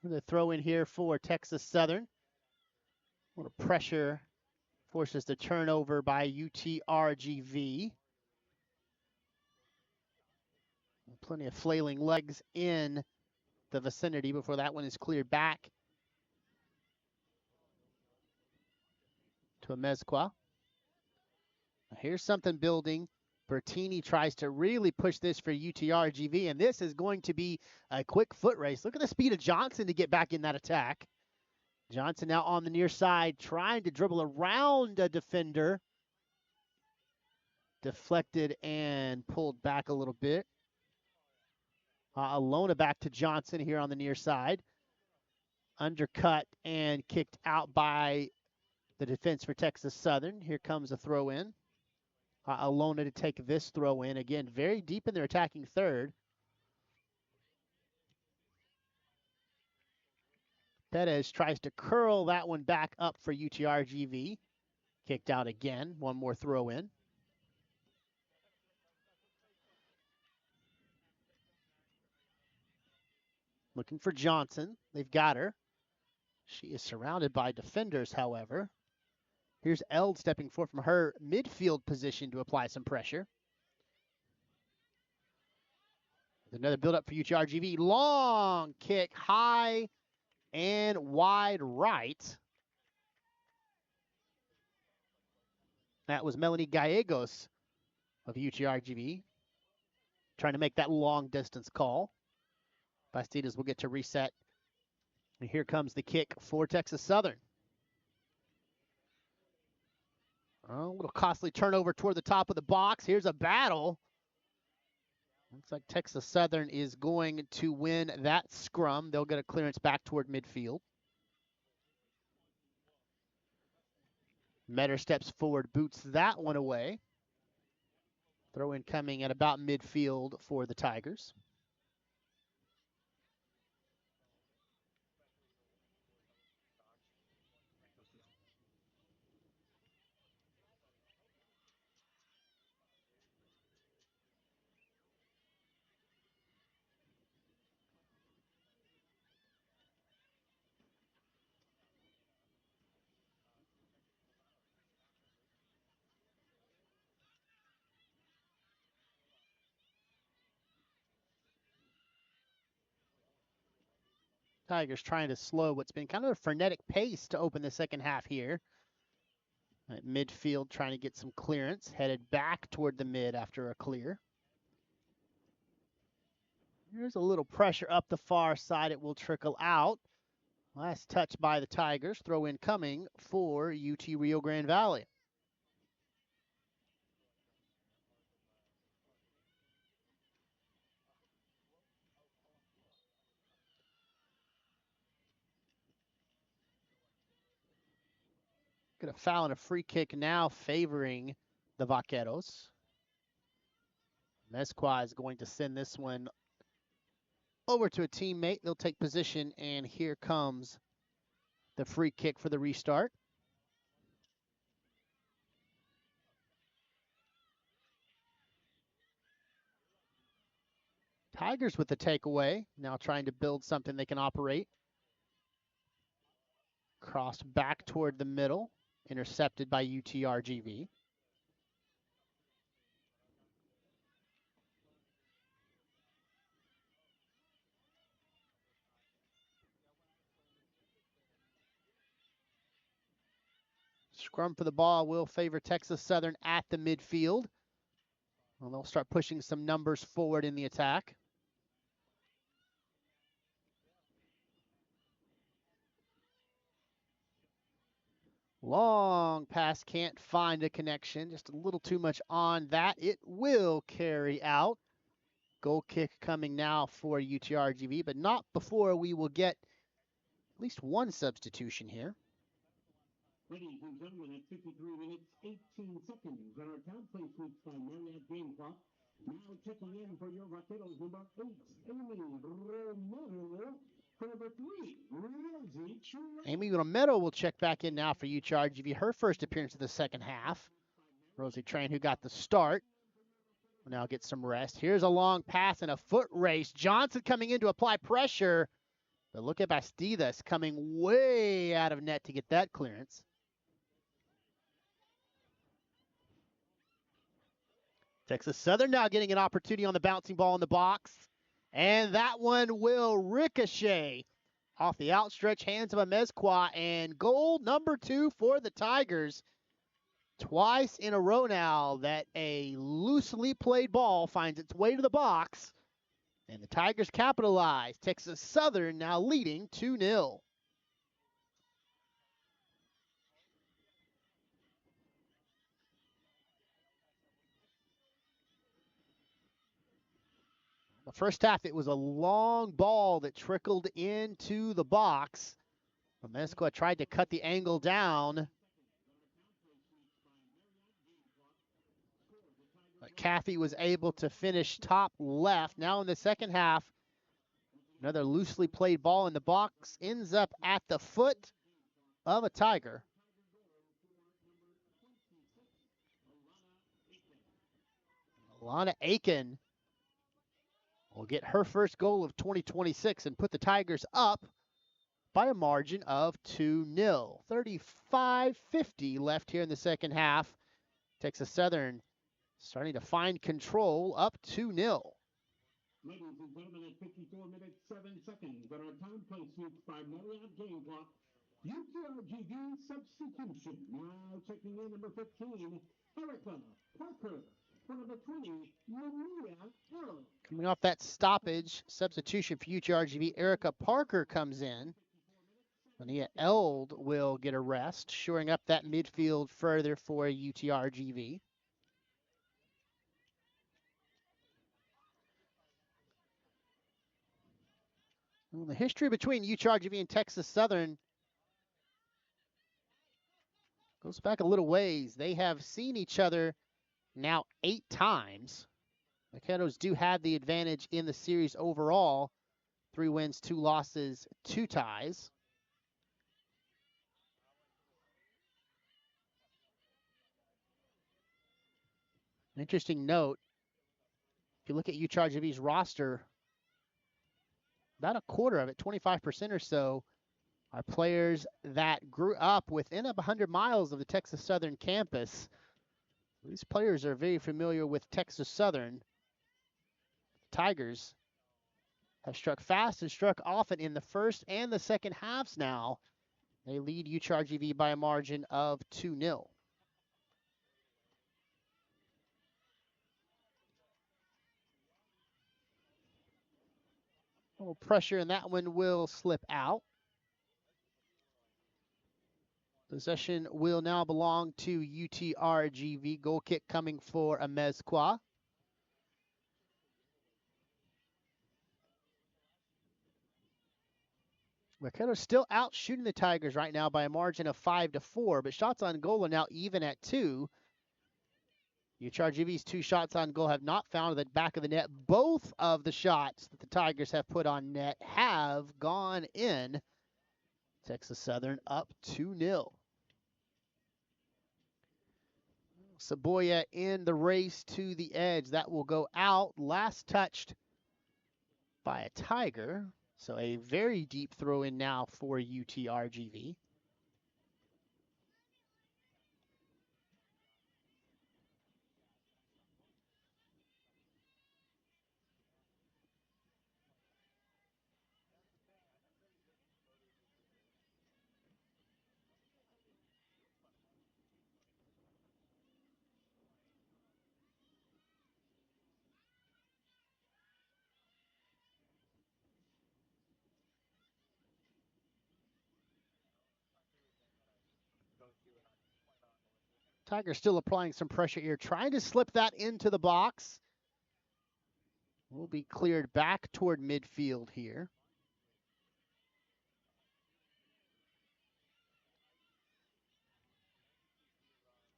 The throw in here for Texas Southern. A little pressure forces the turnover by UTRGV. Plenty of flailing legs in the vicinity before that one is cleared back to Amezcua. Here's something building. Bertini tries to really push this for UTRGV, and this is going to be a quick foot race. Look at the speed of Johnson to get back in that attack. Johnson now on the near side, trying to dribble around a defender. Deflected and pulled back a little bit. Alona back to Johnson here on the near side. Undercut and kicked out by the defense for Texas Southern. Here comes a throw in. Alona to take this throw in. Again, very deep in their attacking third. Perez tries to curl that one back up for UTRGV. Kicked out again. One more throw in. Looking for Johnson. They've got her. She is surrounded by defenders, however. Here's Eld stepping forward from her midfield position to apply some pressure. Another build-up for UTRGV. Long kick, high and wide right. That was Melanie Gallegos of UTRGV trying to make that long distance call. Bastidas will get to reset. And here comes the kick for Texas Southern. Oh, a little costly turnover toward the top of the box. Here's a battle. Looks like Texas Southern is going to win that scrum. They'll get a clearance back toward midfield. Metter steps forward, boots that one away. Throw in coming at about midfield for the Tigers. Tigers trying to slow what's been kind of a frenetic pace to open the second half here. At midfield, trying to get some clearance, headed back toward the mid after a clear. Here's a little pressure up the far side. It will trickle out. Last touch by the Tigers. Throw in coming for UT Rio Grande Valley. Get a foul and a free kick now favoring the Vaqueros. Mezqua is going to send this one over to a teammate. They'll take position, and here comes the free kick for the restart. Tigers with the takeaway, now trying to build something they can operate. Crossed back toward the middle, intercepted by UTRGV. Scrum for the ball will favor Texas Southern at the midfield. Well, they'll start pushing some numbers forward in the attack. Long pass, can't find a connection. Just a little too much on that. It will carry out. Goal kick coming now for UTRGV, but not before we will get at least one substitution here. Ladies and gentlemen, at 53 minutes, 18 seconds on our time play switch by Marriott Game Clock. Now checking in for your Vaqueros, number 8, Amy Romero. For number 3, Rosie Chua. Amy Romero will check back in now for UTRGV. Her first appearance of the second half. Rosie Train, who got the start, will now get some rest. Here's a long pass and a foot race. Johnson coming in to apply pressure. But look at Bastidas coming way out of net to get that clearance. Texas Southern now getting an opportunity on the bouncing ball in the box. And that one will ricochet off the outstretched hands of a Mezqua. And goal number 2 for the Tigers. Twice in a row now that a loosely played ball finds its way to the box. And the Tigers capitalize. Texas Southern now leading 2-0. The first half, it was a long ball that trickled into the box. Mezqua tried to cut the angle down. But Caffey was able to finish top left. Now in the second half, another loosely played ball in the box ends up at the foot of a Tiger. Alana Aiken will get her first goal of 2026 and put the Tigers up by a margin of 2-0. 35-50 left here in the second half. Texas Southern starting to find control, up 2-0. Ladies and gentlemen, at 54 minutes, 7 seconds on our time play switch by Marriott Game Clock. UTRGV substitution. Now checking in number 15, Erica Parker. For number 20, Maria Hill. Coming off that stoppage, substitution for UTRGV, Erica Parker comes in. Ania Eld will get a rest, shoring up that midfield further for UTRGV. Well, the history between UTRGV and Texas Southern goes back a little ways. They have seen each other now 8 times. Vaqueros do have the advantage in the series overall. 3 wins, 2 losses, 2 ties. An interesting note, if you look at UTRGV's roster, about a quarter of it, 25% or so, are players that grew up within 100 miles of the Texas Southern campus. These players are very familiar with Texas Southern. Tigers have struck fast and struck often in the first and the second halves now. They lead UCharge by a margin of 2-0. A little pressure, and that one will slip out. Possession will now belong to UTRGV. Goal kick coming for Amezcua. Mercado's still out shooting the Tigers right now by a margin of 5-4, but shots on goal are now even at 2. UChargeV's 2 shots on goal have not found the back of the net. Both of the shots that the Tigers have put on net have gone in. Texas Southern up 2-0. Saboya in the race to the edge. That will go out. Last touched by a Tiger. So a very deep throw in now for UTRGV. Tigers still applying some pressure here, trying to slip that into the box. Will be cleared back toward midfield here.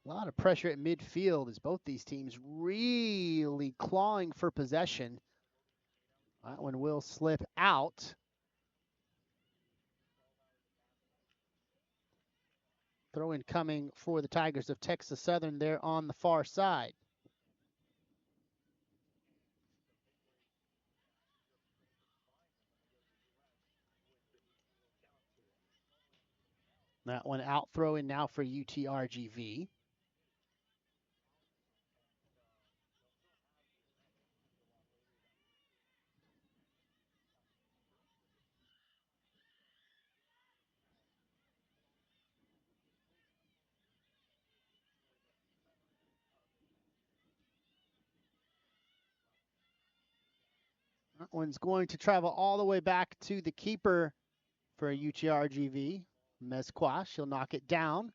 A lot of pressure at midfield as both these teams really clawing for possession. That one will slip out. Throw in coming for the Tigers of Texas Southern there on the far side. That one out, throw in now for UTRGV. That one's going to travel all the way back to the keeper for UTRGV, Mezcua. She'll knock it down,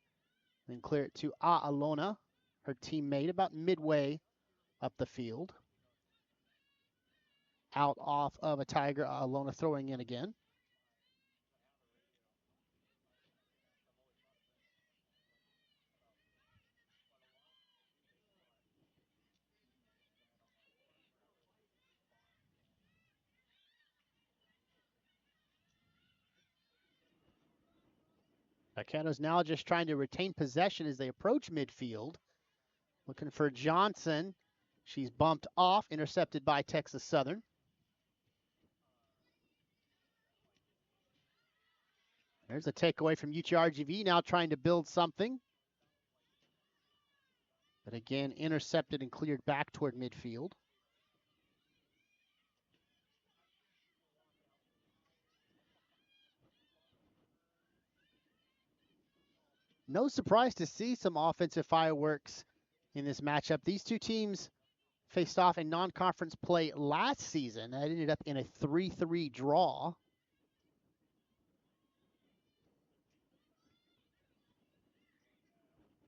then clear it to Alona, her teammate, about midway up the field. Out off of a Tiger, Alona throwing in again. Vaqueros now just trying to retain possession as they approach midfield. Looking for Johnson. She's bumped off, intercepted by Texas Southern. There's a takeaway from UTRGV, now trying to build something. But again, intercepted and cleared back toward midfield. No surprise to see some offensive fireworks in this matchup. These two teams faced off in non-conference play last season. That ended up in a 3-3 draw.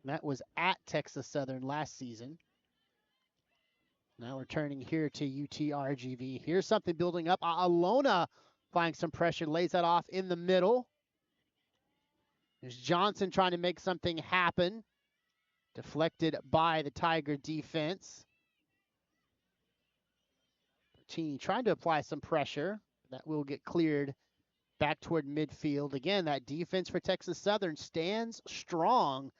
That was at Texas Southern last season. Now returning here to UTRGV. Here's something building up. Alona applying some pressure, lays that off in the middle. There's Johnson trying to make something happen. Deflected by the Tiger defense. Bertini trying to apply some pressure. That will get cleared back toward midfield. Again, that defense for Texas Southern stands strong.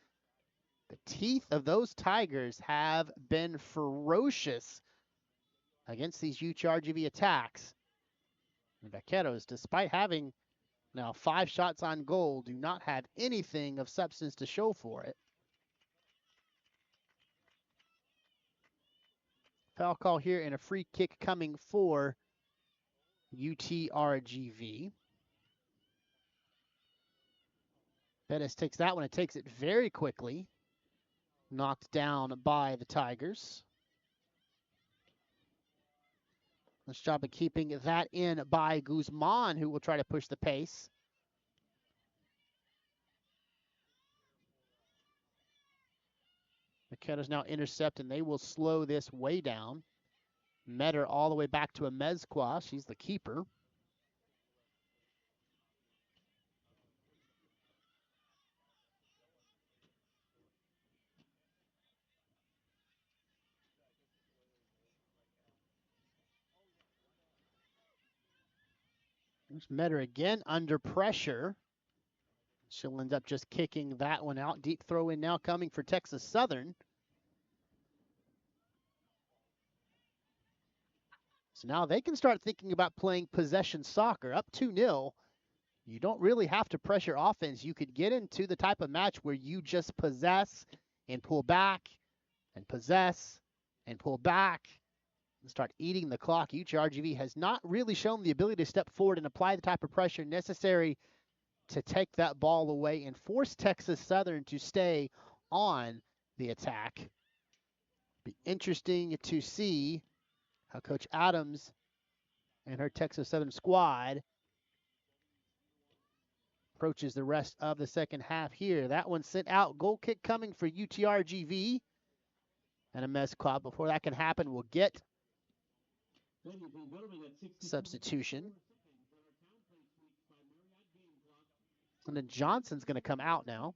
The teeth of those Tigers have been ferocious against these UChargeV attacks. The Vaqueros, despite having now 5 shots on goal, do not have anything of substance to show for it. Foul call here and a free kick coming for UTRGV. Bettis takes that one and takes it very quickly. Knocked down by the Tigers. Nice job of keeping that in by Guzman, who will try to push the pace. McKenna's now intercept, and they will slow this way down. Metter all the way back to a Mezqua. She's the keeper. There's Metter again under pressure. She'll end up just kicking that one out. Deep throw in now coming for Texas Southern. So now they can start thinking about playing possession soccer. Up 2-0. You don't really have to pressure offense. You could get into the type of match where you just possess and pull back and possess and pull back and start eating the clock. UTRGV has not really shown the ability to step forward and apply the type of pressure necessary to take that ball away and force Texas Southern to stay on the attack. Be interesting to see how Coach Adams and her Texas Southern squad approaches the rest of the second half here. That one sent out. Goal kick coming for UTRGV. And a Mezqua. Before that can happen, we'll get substitution. And then Johnson's going to come out now.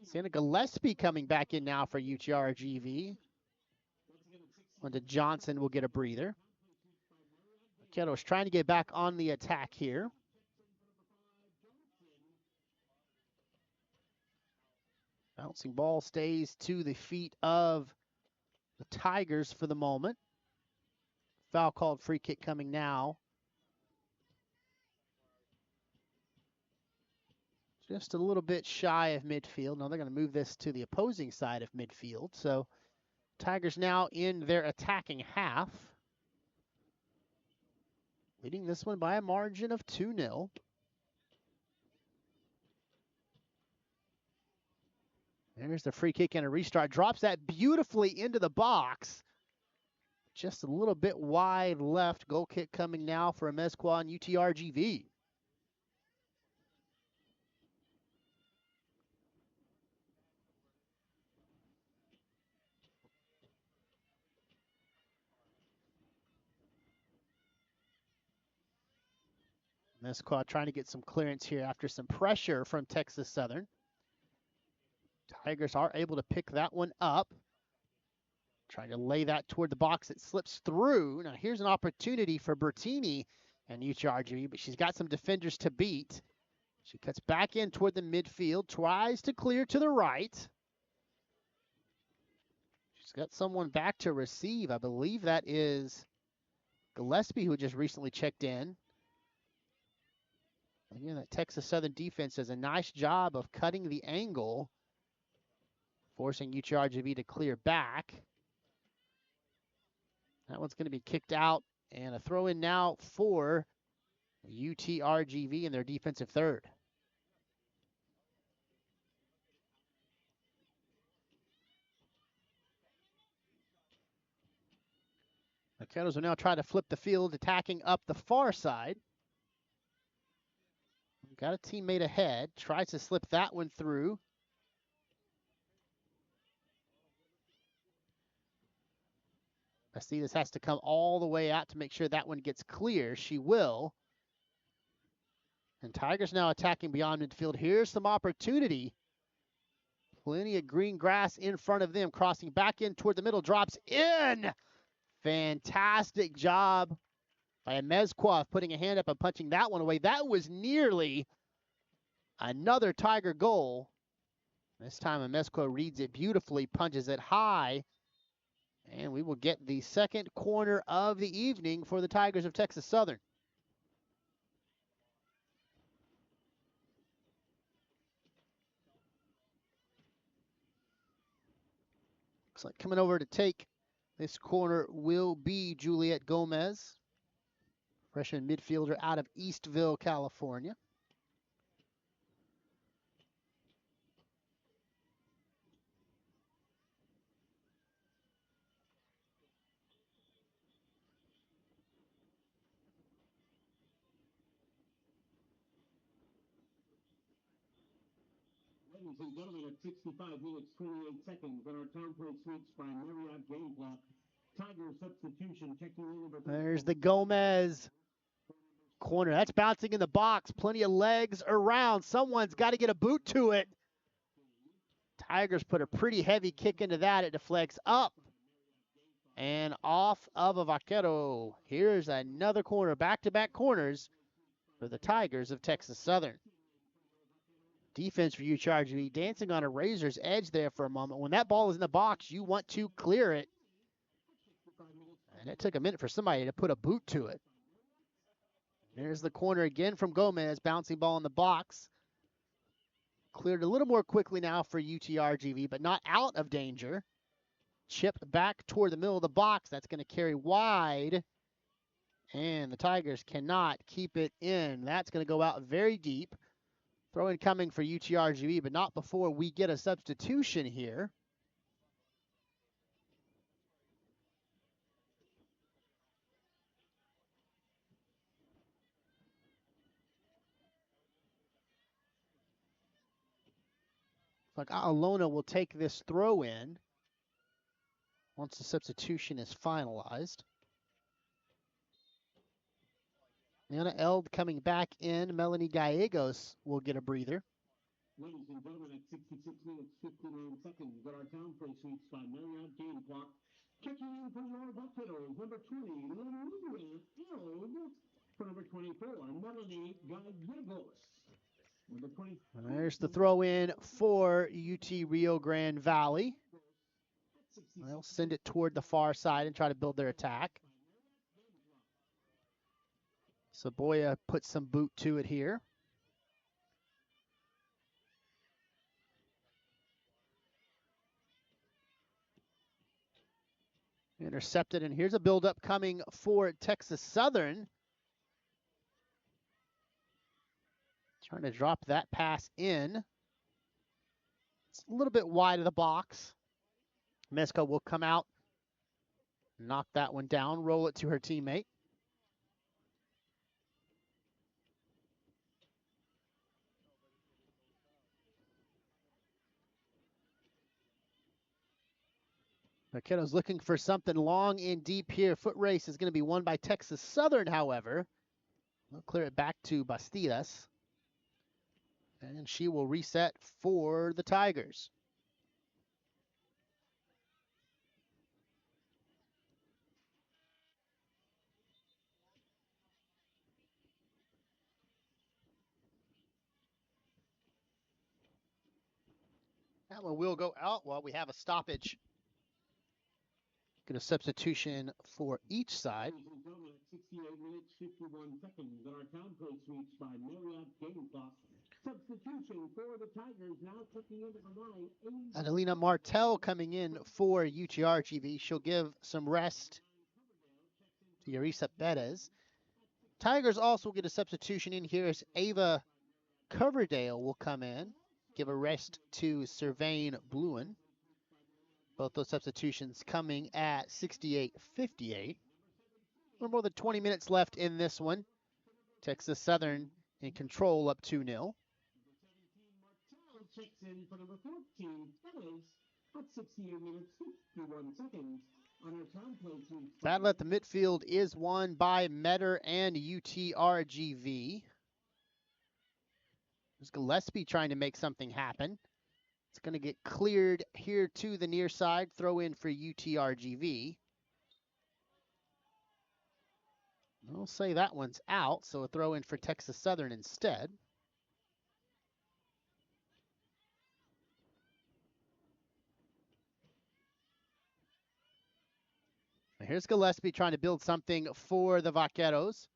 Sienna Gillespie coming back in now for UTRGV. And then Johnson will get a breather. Ketto's trying to get back on the attack here. Bouncing ball stays to the feet of the Tigers for the moment. Foul called, free kick coming now. Just a little bit shy of midfield. Now they're going to move this to the opposing side of midfield. So Tigers now in their attacking half. Leading this one by a margin of 2-0. There's the free kick and a restart. Drops that beautifully into the box. Just a little bit wide left. Goal kick coming now for a Mezqua and UTRGV. Mezqua trying to get some clearance here after some pressure from Texas Southern. Tigers are able to pick that one up. Trying to lay that toward the box. It slips through. Now here's an opportunity for Bertini and UTRGV, but she's got some defenders to beat. She cuts back in toward the midfield, tries to clear to the right. She's got someone back to receive. I believe that is Gillespie, who just recently checked in. Again, that Texas Southern defense does a nice job of cutting the angle, forcing UTRGV to clear back. That one's going to be kicked out, and a throw in now for UTRGV in their defensive third. The Kettles will now try to flip the field, attacking up the far side. Got a teammate ahead, tries to slip that one through. Bastidas has to come all the way out to make sure that one gets clear. She will. And Tigers now attacking beyond midfield. Here's some opportunity. Plenty of green grass in front of them. Crossing back in toward the middle. Drops in. Fantastic job by Mezqua putting a hand up and punching that one away. That was nearly another Tiger goal. This time Mezqua reads it beautifully, punches it high. And we will get the second corner of the evening for the Tigers of Texas Southern. Looks like coming over to take This corner will be Juliet Gomez, freshman midfielder out of Eastville, California. Ladies and gentlemen, at 65 minutes, 28 seconds on our time play switch by Marriott game clock. Tiger substitution checking in number. There's the Gomez corner. That's bouncing in the box. Plenty of legs around. Someone's got to get a boot to it. Tigers put a pretty heavy kick into that. It deflects up and off of a Vaquero. Here's another corner. Back-to-back corners for the Tigers of Texas Southern. Defense for UCHRG dancing on a razor's edge there for a moment. When that ball is in the box, you want to clear it. And it took a minute for somebody to put a boot to it. There's the corner again from Gomez. Bouncing ball in the box. Cleared a little more quickly now for UTRGV, but not out of danger. Chip back toward the middle of the box. That's going to carry wide. And the Tigers cannot keep it in. That's going to go out very deep. Throw in coming for UTRGV, but not before we get a substitution here. Like Alona will take this throw in once the substitution is finalized. Nana Eld coming back in. Melanie Gallegos will get a breather. Ladies and gentlemen, at 66 minutes, 59 seconds on our time play switch by Marriott game clock. Checking in for your Vaqueros, number 20, Eld for number 24, Melanie Gallegos. There's the throw in for UT Rio Grande Valley. They'll send it toward the far side and try to build their attack. Saboya puts some boot to it here. Intercepted, and here's a buildup coming for Texas Southern. Trying to drop that pass in. It's a little bit wide of the box. Mesko will come out, knock that one down, roll it to her teammate. Vaqueros looking for something long and deep here. Foot race is going to be won by Texas Southern, however. They'll clear it back to Bastidas. And she will reset for the Tigers. That one will go out while we have a stoppage. Get a substitution for each side. 68 minutes, 51 seconds on our time play switch by Marriott game clock. Substitution for the Tigers, now checking in at 9. Adelina Martel coming in for UTRGV. She'll give some rest to Yarisa Perez. Tigers also get a substitution in here as Ava Coverdale will come in. Give a rest to Sylvain Bluen. Both those substitutions coming at 68-58. A little more than 20 minutes left in this one. Texas Southern in control up 2-0. Checks in for number 14, Perez, at 68 minutes, 51 seconds on our time play switch. Battle at the midfield is won by Metter and UTRGV. There's Gillespie trying to make something happen. It's going to get cleared here to the near side. Throw in for UTRGV. We'll say that one's out, so a throw in for Texas Southern instead. Here's Gillespie trying to build something for the Vaqueros.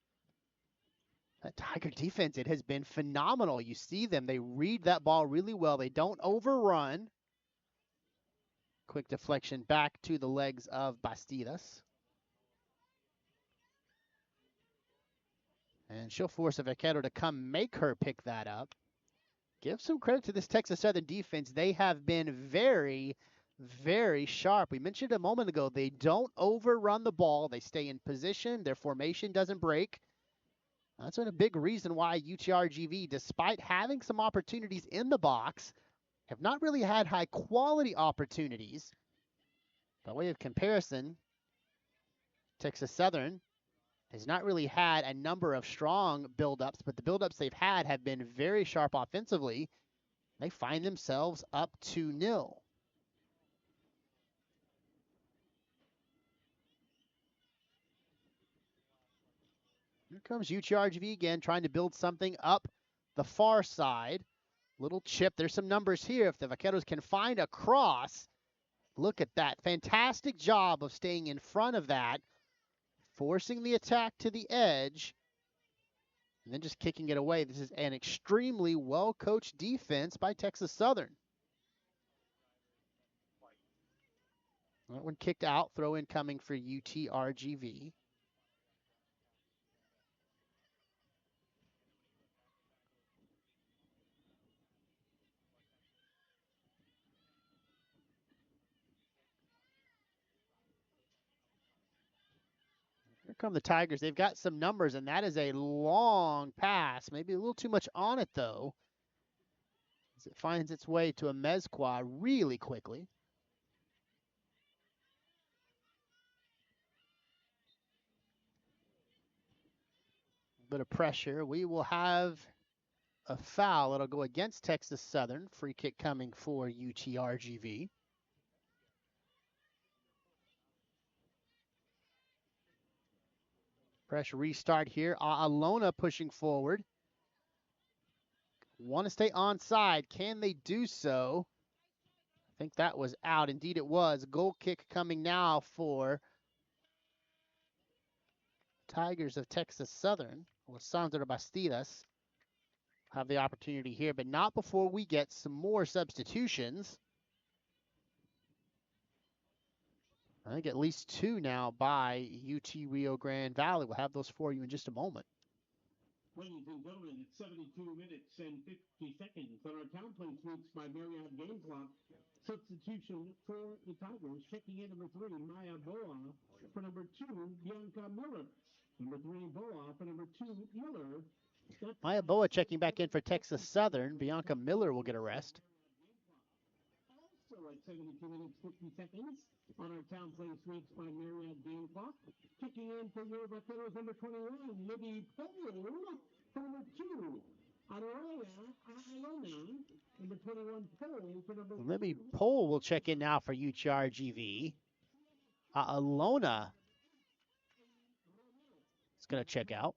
That Tiger defense, it has been phenomenal. You see them. They read that ball really well. They don't overrun. Quick deflection back to the legs of Bastidas. And she'll force a Vaquero to come make her pick that up. Give some credit to this Texas Southern defense. They have been very, very sharp. We mentioned a moment ago, they don't overrun the ball. They stay in position. Their formation doesn't break. That's been a big reason why UTRGV, despite having some opportunities in the box, have not really had high quality opportunities. By way of comparison, Texas Southern has not really had a number of strong buildups, but the buildups they've had have been very sharp offensively. They find themselves up 2-0. Here comes UTRGV again, trying to build something up the far side. Little chip. There's some numbers here. If the Vaqueros can find a cross, look at that. Fantastic job of staying in front of that, forcing the attack to the edge, and then just kicking it away. This is an extremely well-coached defense by Texas Southern. That one kicked out. Throw in coming for UTRGV. Here come the Tigers. They've got some numbers, and that is a long pass. Maybe a little too much on it, though, as it finds its way to a Mezqua really quickly. A bit of pressure. We will have a foul. It'll go against Texas Southern. Free kick coming for UTRGV. Fresh restart here. Alona pushing forward. Want to stay onside. Can they do so? I think that was out. Indeed it was. Goal kick coming now for Tigers of Texas Southern. Or Sandra Bastidas have the opportunity here, but not before we get some more substitutions. I think at least two now by UT Rio Grande Valley. We'll have those for you in just a moment. Ladies and gentlemen, it's 72 minutes and 50 seconds on our Town Place Weeks by Marriott Game Clock. Substitution for the Tigers. Checking in number 3, Maya Boa. For number 2, Bianca Miller. Number 3, Boa. For number 2, Miller. Maya Boa checking back in for Texas Southern. Bianca Miller will get a rest. Also at 72 minutes 50 seconds on our Town Place Weeks by Marriott Game Clock. Kicking in for your Vaqueros number 21, Libby Polo. For number 2, Alona. Number 21, Pole. For number Libby Pole will check in now for UTRGV. Alona is going to check out.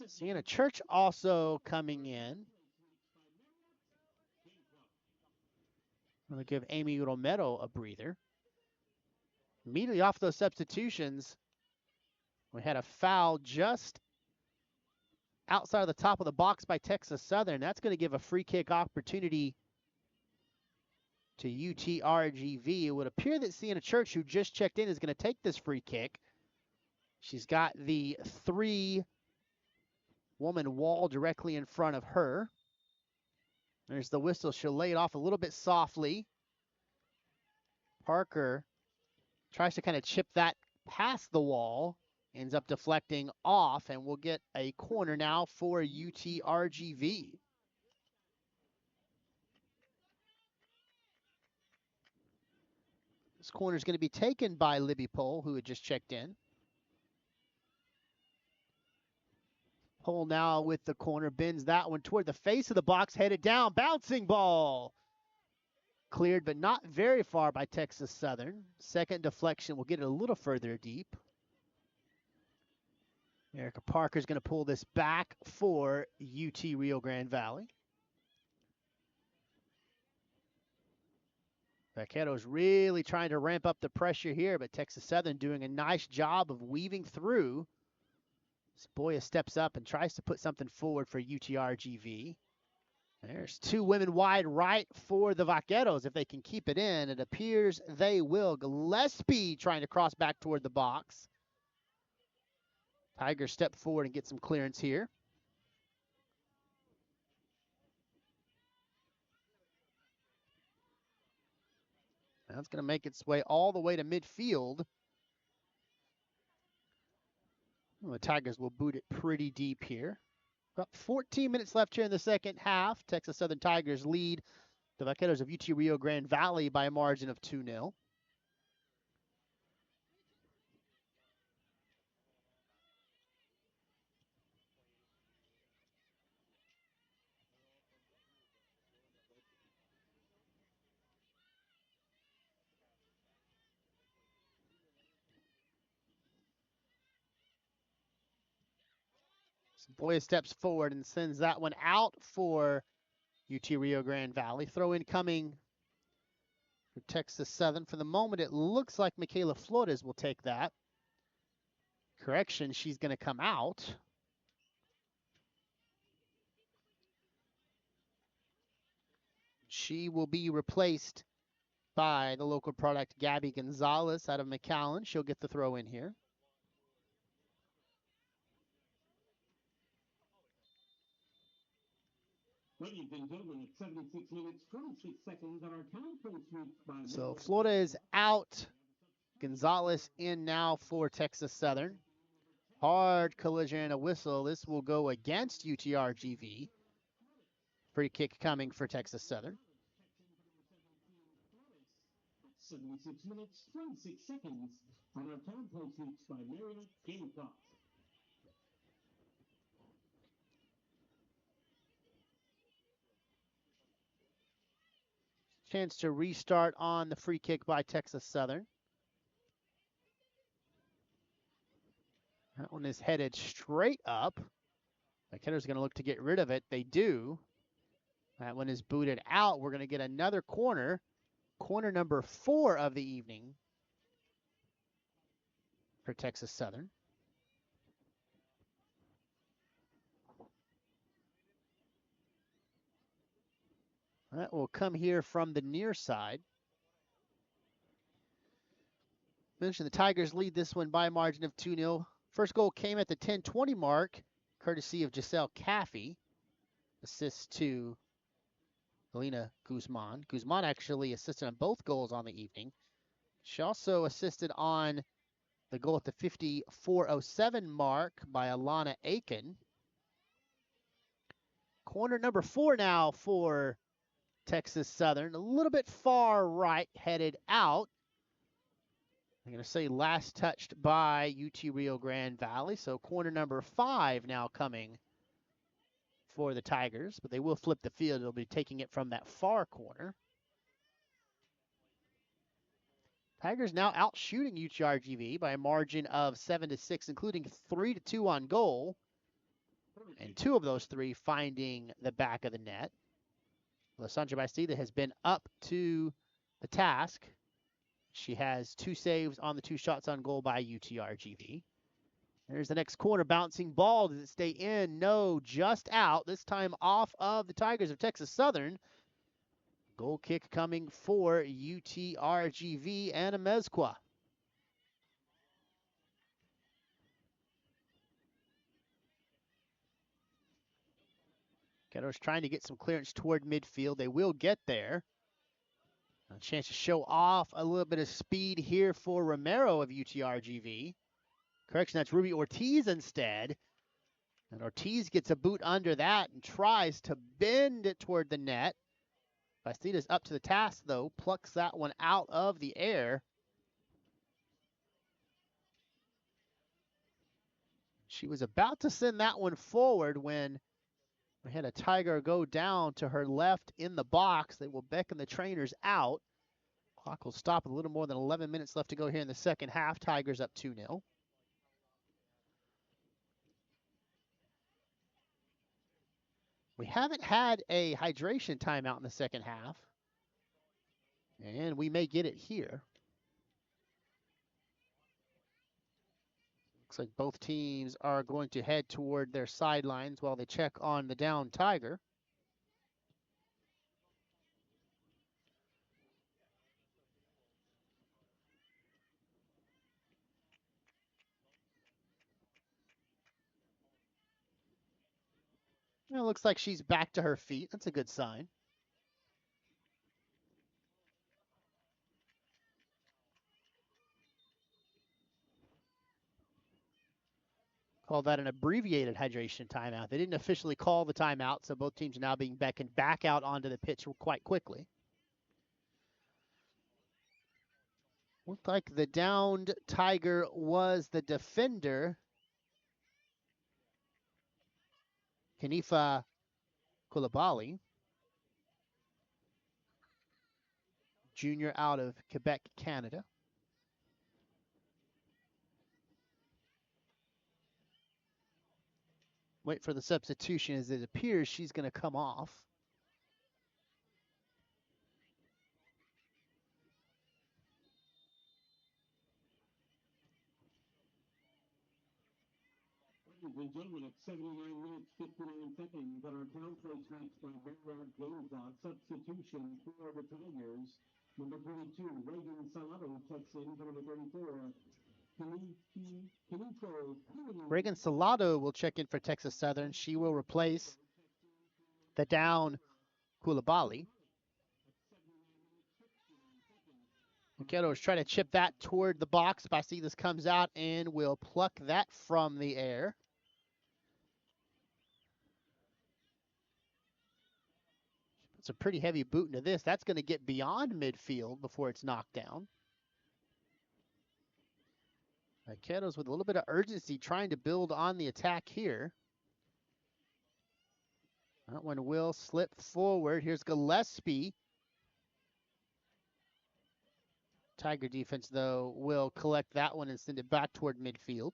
Sienna Church also coming in. I'm going to give Amy Romero a breather. Immediately off those substitutions, we had a foul just outside of the top of the box by Texas Southern. That's going to give a free kick opportunity to UTRGV. It would appear that Sienna Church, who just checked in, is going to take this free kick. She's got the 3-woman wall directly in front of her. There's the whistle. She'll lay it off a little bit softly. Parker tries to kind of chip that past the wall. Ends up deflecting off, and we'll get a corner now for UTRGV. This corner is going to be taken by Libby Pole, who had just checked in. Pole now with the corner, bends that one toward the face of the box, headed down, bouncing ball. Cleared, but not very far by Texas Southern. Second deflection will get it a little further deep. Erica Parker's going to pull this back for UT Rio Grande Valley. Vaqueros really trying to ramp up the pressure here, but Texas Southern doing a nice job of weaving through. Boya steps up and tries to put something forward for UTRGV. There's two women wide right for the Vaqueros. If they can keep it in, it appears they will. Gillespie trying to cross back toward the box. Tigers step forward and get some clearance here. That's going to make its way all the way to midfield. Well, the Tigers will boot it pretty deep here. About 14 minutes left here in the second half. Texas Southern Tigers lead the Vaqueros of UT Rio Grande Valley by a margin of 2-0. Boya steps forward and sends that one out for UT Rio Grande Valley. Throw in coming for Texas Southern. For the moment, it looks like Michaela Flores will take that. Correction, she's going to come out. She will be replaced by the local product Gabby Gonzalez out of McAllen. She'll get the throw in here. So Flores out. Gonzalez in now for Texas Southern. Hard collision and a whistle. This will go against UTRGV. Free kick coming for Texas Southern. 76 minutes, 26 seconds on our time post reached by Marriott Gamecock. Chance to restart on the free kick by Texas Southern. That one is headed straight up. The Vaqueros are going to look to get rid of it. They do. That one is booted out. We're going to get another corner. Corner number 4 of the evening for Texas Southern. That will come here from the near side. Mentioned the Tigers lead this one by a margin of 2-0. First goal came at the 10:20 mark, courtesy of Giselle Caffey. Assist to Helena Guzman. Guzman actually assisted on both goals on the evening. She also assisted on the goal at the 54:07 mark by Alana Aiken. Corner number 4 now for Texas Southern. A little bit far right, headed out. I'm going to say last touched by UT Rio Grande Valley. So corner number 5 now coming for the Tigers, but they will flip the field. They'll be taking it from that far corner. Tigers now out shooting UTRGV by a margin of 7-6, including 3-2 on goal, and 2 of those 3 finding the back of the net. Lysandra Bastida has been up to the task. She has 2 saves on the 2 shots on goal by UTRGV. There's the next corner, bouncing ball. Does it stay in? No, just out. This time off of the Tigers of Texas Southern. Goal kick coming for UTRGV and Amezcua. Vaqueros trying to get some clearance toward midfield. They will get there. A chance to show off a little bit of speed here for Romero of UTRGV. Correction, that's Ruby Ortiz instead. And Ortiz gets a boot under that and tries to bend it toward the net. Bastida's up to the task, though. Plucks that one out of the air. She was about to send that one forward when we had a Tiger go down to her left in the box. They will beckon the trainers out. Clock will stop with a little more than 11 minutes left to go here in the second half. Tigers up 2-0. We haven't had a hydration timeout in the second half, and we may get it here. Looks like both teams are going to head toward their sidelines while they check on the down Tiger. It looks like she's back to her feet. That's a good sign. Call that an abbreviated hydration timeout. They didn't officially call the timeout, so both teams are now being beckoned back out onto the pitch quite quickly. Looked like the downed Tiger was the defender, Kanifa Koulibaly, junior out of Quebec, Canada. Wait for the substitution as it appears she's going to come off. Ladies and gentlemen, at 79 minutes, 59 seconds on our town place match by Merrill Game Clock. Substitution for the Tigers. Number 22, Reagan Salado checks in for number 34. Reagan Salado will check in for Texas Southern. She will replace the down Koulibaly. Vaqueros try to chip that toward the box. Bacidas comes out and will pluck that from the air. It's a pretty heavy boot into this. That's going to get beyond midfield before it's knocked down. Vaqueros with a little bit of urgency trying to build on the attack here. That one will slip forward. Here's Gillespie. Tiger defense, though, will collect that one and send it back toward midfield.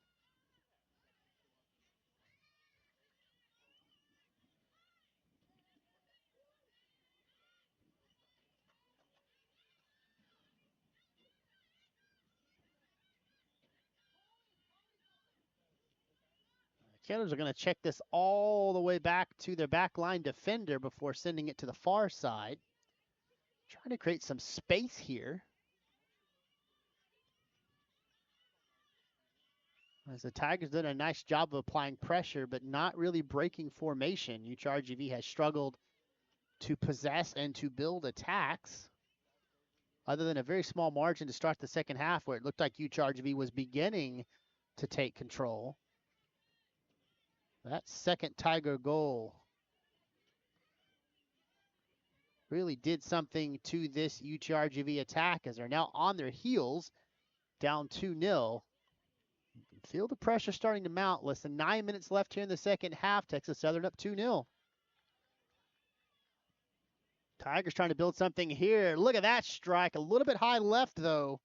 Vaqueros are going to check this all the way back to their backline defender before sending it to the far side. Trying to create some space here. As the Tigers did a nice job of applying pressure, but not really breaking formation. UTRGV has struggled to possess and to build attacks, other than a very small margin to start the second half where it looked like UTRGV was beginning to take control. That second Tiger goal really did something to this UTRGV attack as they're now on their heels, down 2-0. Feel the pressure starting to mount. Less than 9 minutes left here in the second half. Texas Southern up 2-0. Tigers trying to build something here. Look at that strike. A little bit high left, though.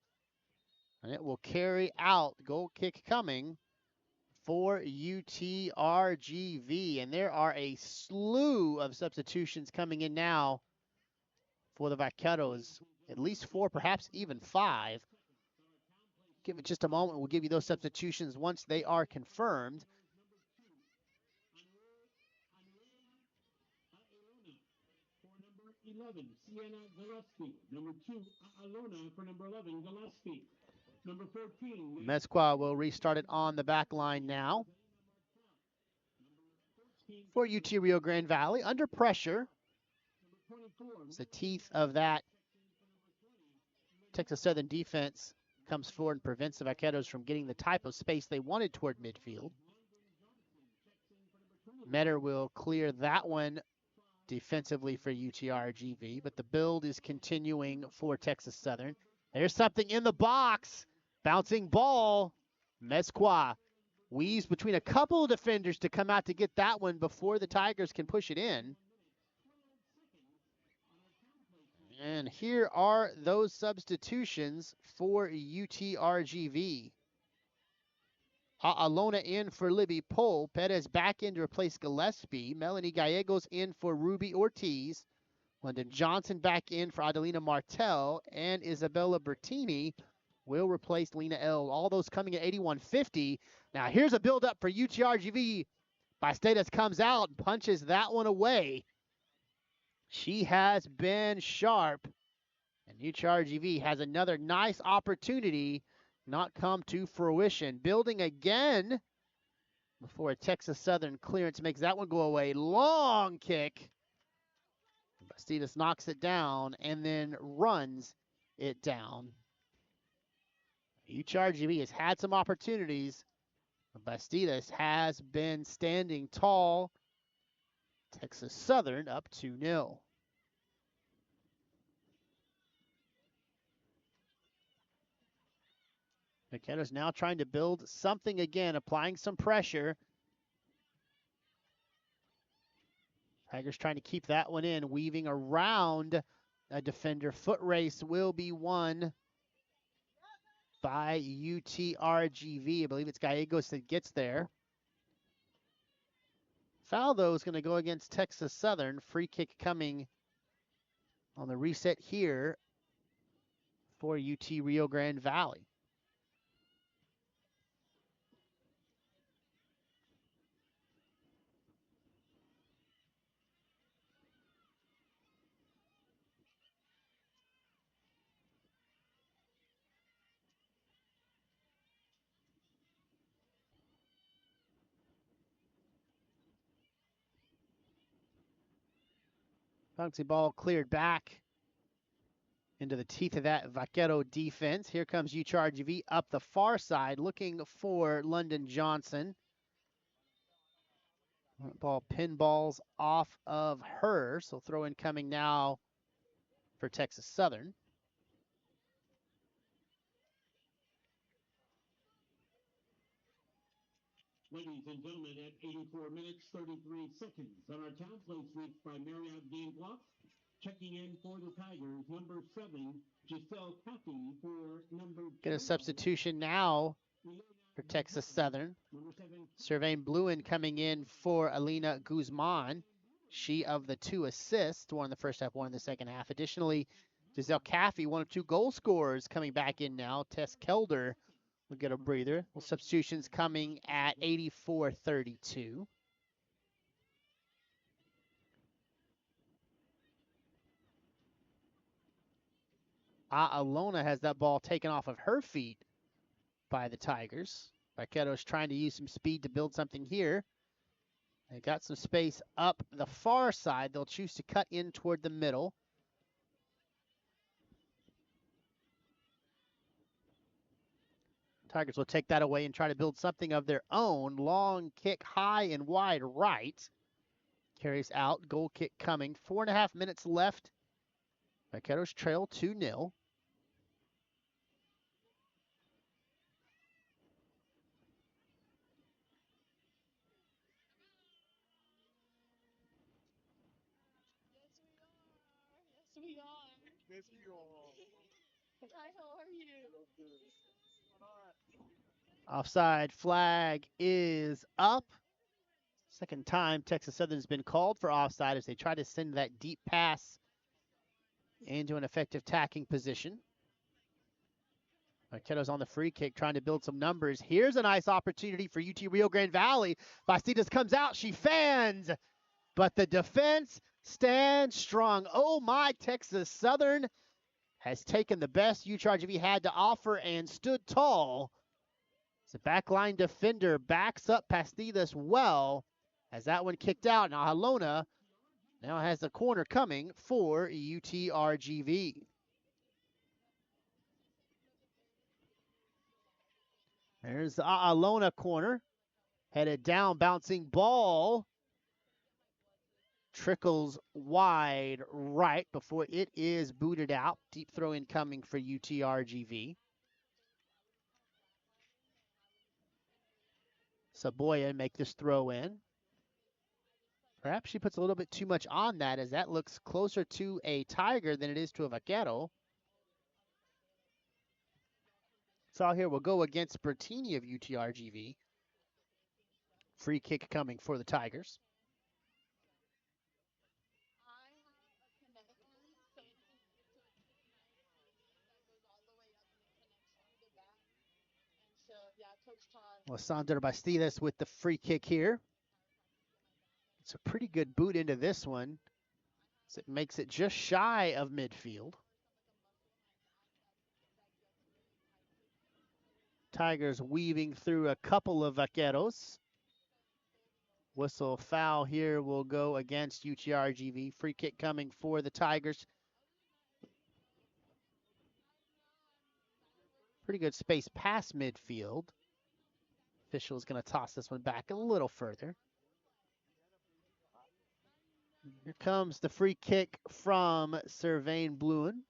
And it will carry out. Goal kick coming for UTRGV. And there are a slew of substitutions coming in now for the Vaqueros. At least 4, perhaps even 5. Give it just a moment. We'll give you those substitutions once they are confirmed. For number 11, Sienna Gillespie. Number 2, Alona for number 11, Gillespie. Number 14, Mezcua will restart it on the back line now. For UT Rio Grande Valley, under pressure. It's the teeth of that Texas Southern defense comes forward and prevents the Vaqueros from getting the type of space they wanted toward midfield. Metter will clear that one defensively for UTRGV, but the build is continuing for Texas Southern. There's something in the box. Bouncing ball. Mezcua weaves between a couple of defenders to come out to get that one before the Tigers can push it in. And here are those substitutions for UTRGV. Alona in for Libby Pohl. Perez back in to replace Gillespie. Melanie Gallegos in for Ruby Ortiz. London Johnson back in for Adelina Martel. And Isabella Bertini will replace Lena L. All those coming at 81.50. Now here's a build-up for UTRGV. Bastedas comes out and punches that one away. She has been sharp. And UTRGV has another nice opportunity not come to fruition. Building again. before a Texas Southern clearance makes that one go away. Long kick. Bastidas knocks it down and then runs it down. UCHRGV has had some opportunities. Bastidas has been standing tall. Texas Southern up 2-0. McKenna's now trying to build something again, applying some pressure. Tigers trying to keep that one in, weaving around a defender. Foot race will be won by UTRGV. I believe it's Gallegos that gets there. Foul, though, is going to go against Texas Southern. Free kick coming on the reset here for UT Rio Grande Valley. Bouncy ball cleared back into the teeth of that Vaquero defense. Here comes UCHRGV up the far side looking for London Johnson. Ball pinballs off of her, so throw in coming now for Texas Southern. Ladies and gentlemen, at 84 minutes, 33 seconds on our town place reached by Marriott Game Bluff. Checking in for the Tigers, number 7, Giselle Caffey for number 12. Get a substitution now for Texas Southern. Servain Bluen coming in for Alina Guzman. She of the 2 assists, one in the first half, one in the second half. Additionally, Giselle Caffey, one of 2 goal scorers, coming back in now. Tess Kelder will get a breather. Well, substitutions coming at 84-32. Alona has that ball taken off of her feet by the Tigers. Vaqueros trying to use some speed to build something here. They got some space up the far side. They'll choose to cut in toward the middle. Tigers will take that away and try to build something of their own. Long kick high and wide right. Carries out. Goal kick coming. 4.5 minutes left. Vaqueros trail 2-0. We are. Yes, we are. Hi, how are you? Offside flag is up. Second time Texas Southern's been called for offside as they try to send that deep pass into an effective tacking position. Vaqueros on the free kick trying to build some numbers. Here's a nice opportunity for UT Rio Grande Valley. Bastidas comes out. She fans. But the defense stands strong. Oh my, Texas Southern has taken the best UCHRGV had to offer and stood tall. The backline defender backs up Bastidas well as that one kicked out. Now Halona now has the corner coming for UTRGV. There's the Alona corner. Headed down, bouncing ball. Trickles wide right before it is booted out. Deep throw in coming for UTRGV. Saboya make this throw in. Perhaps she puts a little bit too much on that as that looks closer to a Tiger than it is to a Vaquero. So here will go against Bertini of UTRGV. Free kick coming for the Tigers. Lysandra Bastidas with the free kick here. It's a pretty good boot into this one. So it makes it just shy of midfield. Tigers weaving through a couple of Vaqueros. Whistle foul here will go against UTRGV. Free kick coming for the Tigers. Pretty good space past midfield. Official is going to toss this one back a little further. Here comes the free kick from Sylvain Bluen.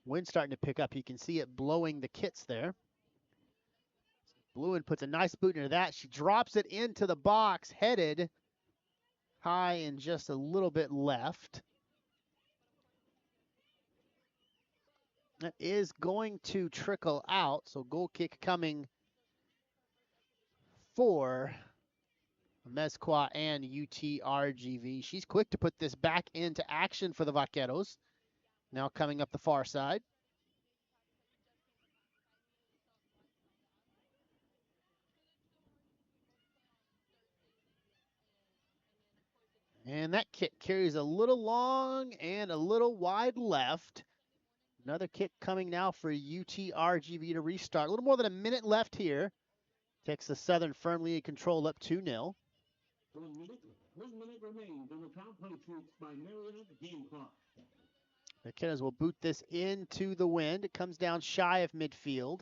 Wind starting to pick up. You can see it blowing the kits there. Bluen puts a nice boot into that. She drops it into the box, headed high and just a little bit left. That is going to trickle out. So goal kick coming for Mezcua and UTRGV. She's quick to put this back into action for the Vaqueros. Now coming up the far side. And that kick carries a little long and a little wide left. Another kick coming now for UTRGV to restart. A little more than a minute left here. Texas Southern firmly in control, up 2-0. 1 minute remains on the top play troops by Marietta game clock. The Kiddos will boot this into the wind. It comes down shy of midfield.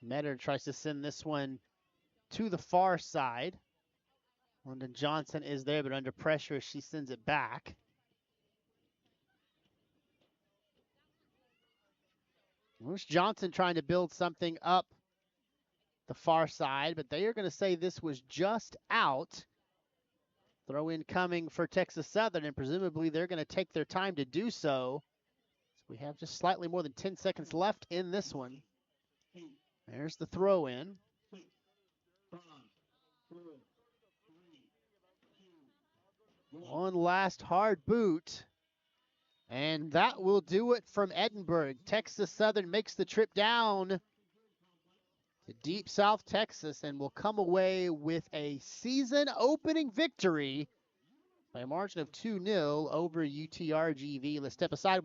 Metter tries to send this one to the far side. London Johnson is there, but under pressure as she sends it back. Bruce Johnson trying to build something up the far side, but they are going to say this was just out. Throw in coming for Texas Southern, and presumably they're going to take their time to do so. So we have just slightly more than 10 seconds left in this one. There's the throw in. 6, 5, 4, 3, 2, 1. One last hard boot. And that will do it from Edinburgh. Texas Southern makes the trip down to deep South Texas and will come away with a season opening victory by a margin of 2-0 over UTRGV. Let's step aside.